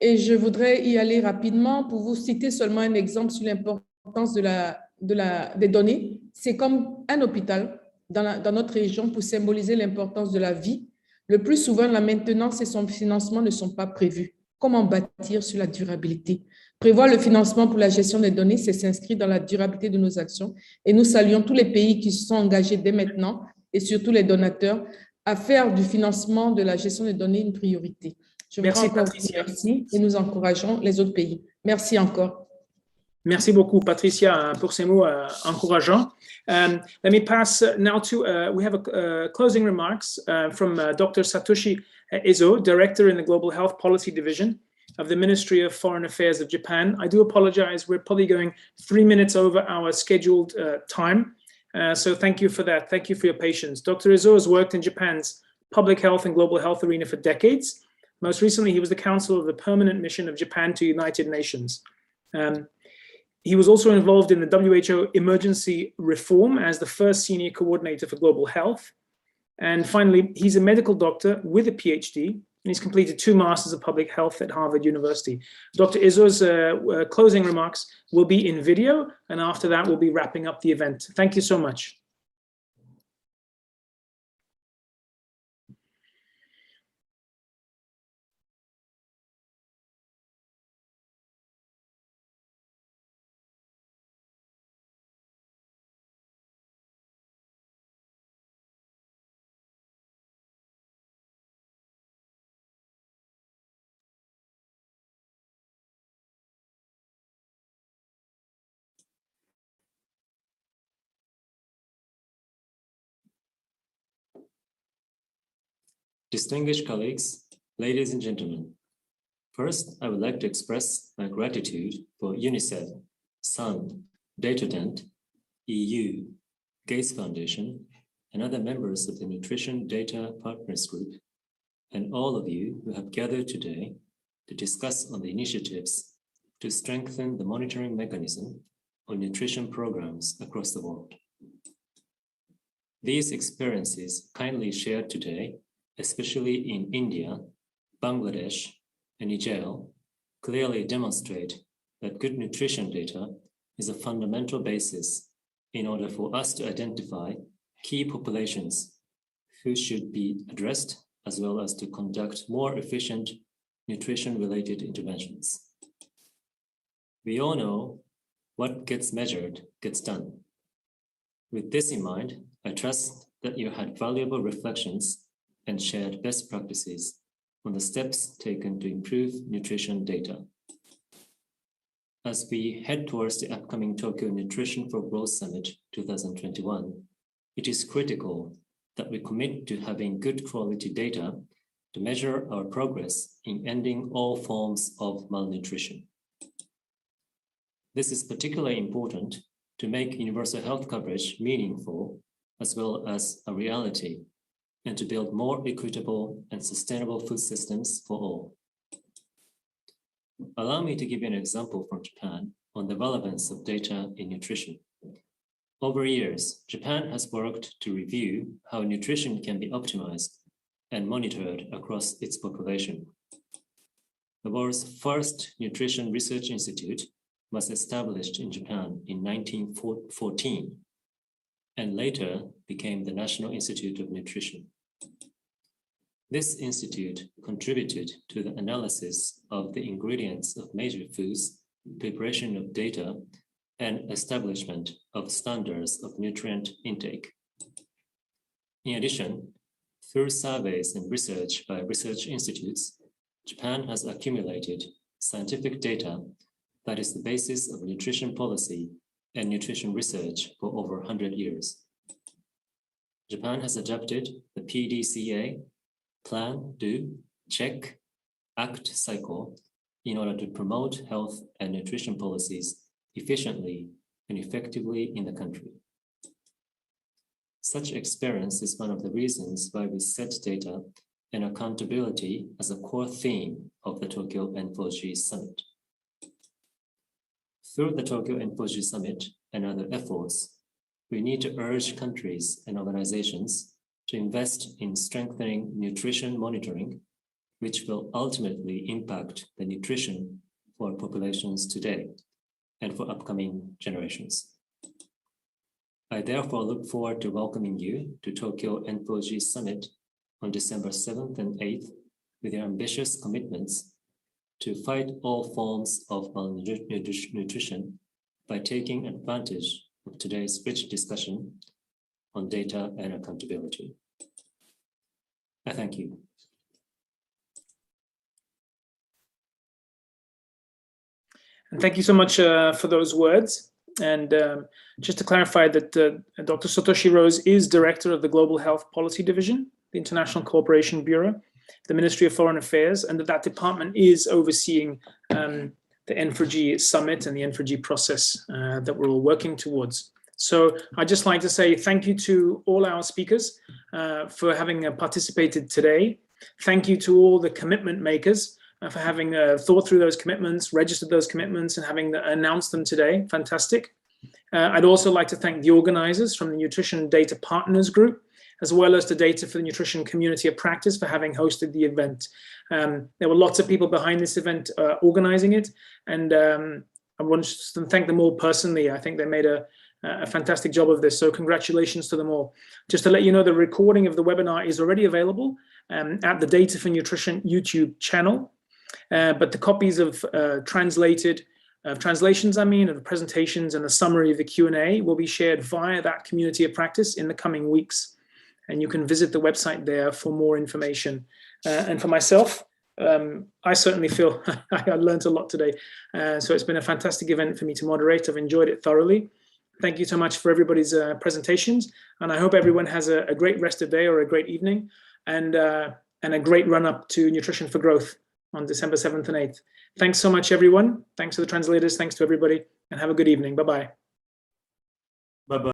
Et je voudrais y aller rapidement pour vous citer seulement un exemple sur l'importance des données. C'est comme un hôpital dans notre région pour symboliser l'importance de la vie. Le plus souvent, la maintenance et son financement ne sont pas prévus. Comment bâtir sur la durabilité? Prévoir le financement pour la gestion des données, c'est s'inscrire dans la durabilité de nos actions. Et nous saluons tous les pays qui se sont engagés dès maintenant, et surtout les donateurs, à faire du financement de la gestion des données une priorité. Je Merci, Patricia. Merci et nous encourageons les autres pays. Merci encore. Merci beaucoup, Patricia, pour ces mots encourageants. Let me pass now to, we have closing remarks from Dr. Satoshi Izo, Director in the Global Health Policy Division of the Ministry of Foreign Affairs of Japan. I do apologize, we're probably going 3 minutes over our scheduled time. So thank you for that. Thank you for your patience. Dr. Izo has worked in Japan's public health and global health arena for decades. Most recently, he was the counsel of the Permanent Mission of Japan to United Nations. He was also involved in the WHO emergency reform as the first senior coordinator for global health. And finally, he's a medical doctor with a PhD, and he's completed 2 Masters of Public Health at Harvard University. Dr. Izo's closing remarks will be in video, and after that, we'll be wrapping up the event. Thank you so much. Distinguished colleagues, ladies and gentlemen, first, I would like to express my gratitude for UNICEF, SUN, Datadent, EU, Gates Foundation, and other members of the Nutrition Data Partners Group, and all of you who have gathered today to discuss on the initiatives to strengthen the monitoring mechanism on nutrition programs across the world. These experiences kindly shared today, especially in India, Bangladesh, and Niger, clearly demonstrate that good nutrition data is a fundamental basis in order for us to identify key populations who should be addressed, as well as to conduct more efficient nutrition-related interventions. We all know what gets measured gets done. With this in mind, I trust that you had valuable reflections and shared best practices on the steps taken to improve nutrition data. As we head towards the upcoming Tokyo Nutrition for Growth Summit 2021, it is critical that we commit to having good quality data to measure our progress in ending all forms of malnutrition. This is particularly important to make universal health coverage meaningful as well as a reality, and to build more equitable and sustainable food systems for all. Allow me to give you an example from Japan on the relevance of data in nutrition. Over years, Japan has worked to review how nutrition can be optimized and monitored across its population. The world's first nutrition research institute was established in Japan in 1914 and later became the National Institute of Nutrition. This institute contributed to the analysis of the ingredients of major foods, preparation of data, and establishment of standards of nutrient intake. In addition, through surveys and research by research institutes, Japan has accumulated scientific data that is the basis of nutrition policy and nutrition research for over 100 years. Japan has adopted the PDCA, Plan, Do, Check, Act cycle in order to promote health and nutrition policies efficiently and effectively in the country. Such experience is one of the reasons why we set data and accountability as a core theme of the Tokyo N4G Summit. Through the Tokyo N4G Summit and other efforts, we need to urge countries and organizations to invest in strengthening nutrition monitoring, which will ultimately impact the nutrition for populations today and for upcoming generations. I therefore look forward to welcoming you to Tokyo N4G Summit on December 7th and 8th with your ambitious commitments to fight all forms of malnutrition by taking advantage of today's rich discussion on data and accountability. I thank you. And thank you so much for those words. And just to clarify that Dr. Satoshi Rose is Director of the Global Health Policy Division, the International Cooperation Bureau, the Ministry of Foreign Affairs, and that department is overseeing the N4G Summit and the N4G process that we're all working towards. So I'd just like to say thank you to all our speakers for having participated today. Thank you to all the commitment makers for having thought through those commitments, registered those commitments, and having announced them today. Fantastic. I'd also like to thank the organizers from the Nutrition Data Partners Group, as well as the Data for the Nutrition Community of Practice for having hosted the event. There were lots of people behind this event organizing it, and I want to thank them all personally. I think they made a fantastic job of this, so congratulations to them all. Just to let you know, the recording of the webinar is already available at the Data for Nutrition YouTube channel, but the copies of translations, of the presentations and the summary of the Q&A will be shared via that community of practice in the coming weeks. And you can visit the website there for more information. And for myself, I certainly feel I learned a lot today. So it's been a fantastic event for me to moderate. I've enjoyed it thoroughly. Thank you so much for everybody's presentations. And I hope everyone has a great rest of the day or a great evening. And and a great run up to Nutrition for Growth on December 7th and 8th. Thanks so much, everyone. Thanks to the translators. Thanks to everybody, and have a good evening. Bye-bye. Bye-bye.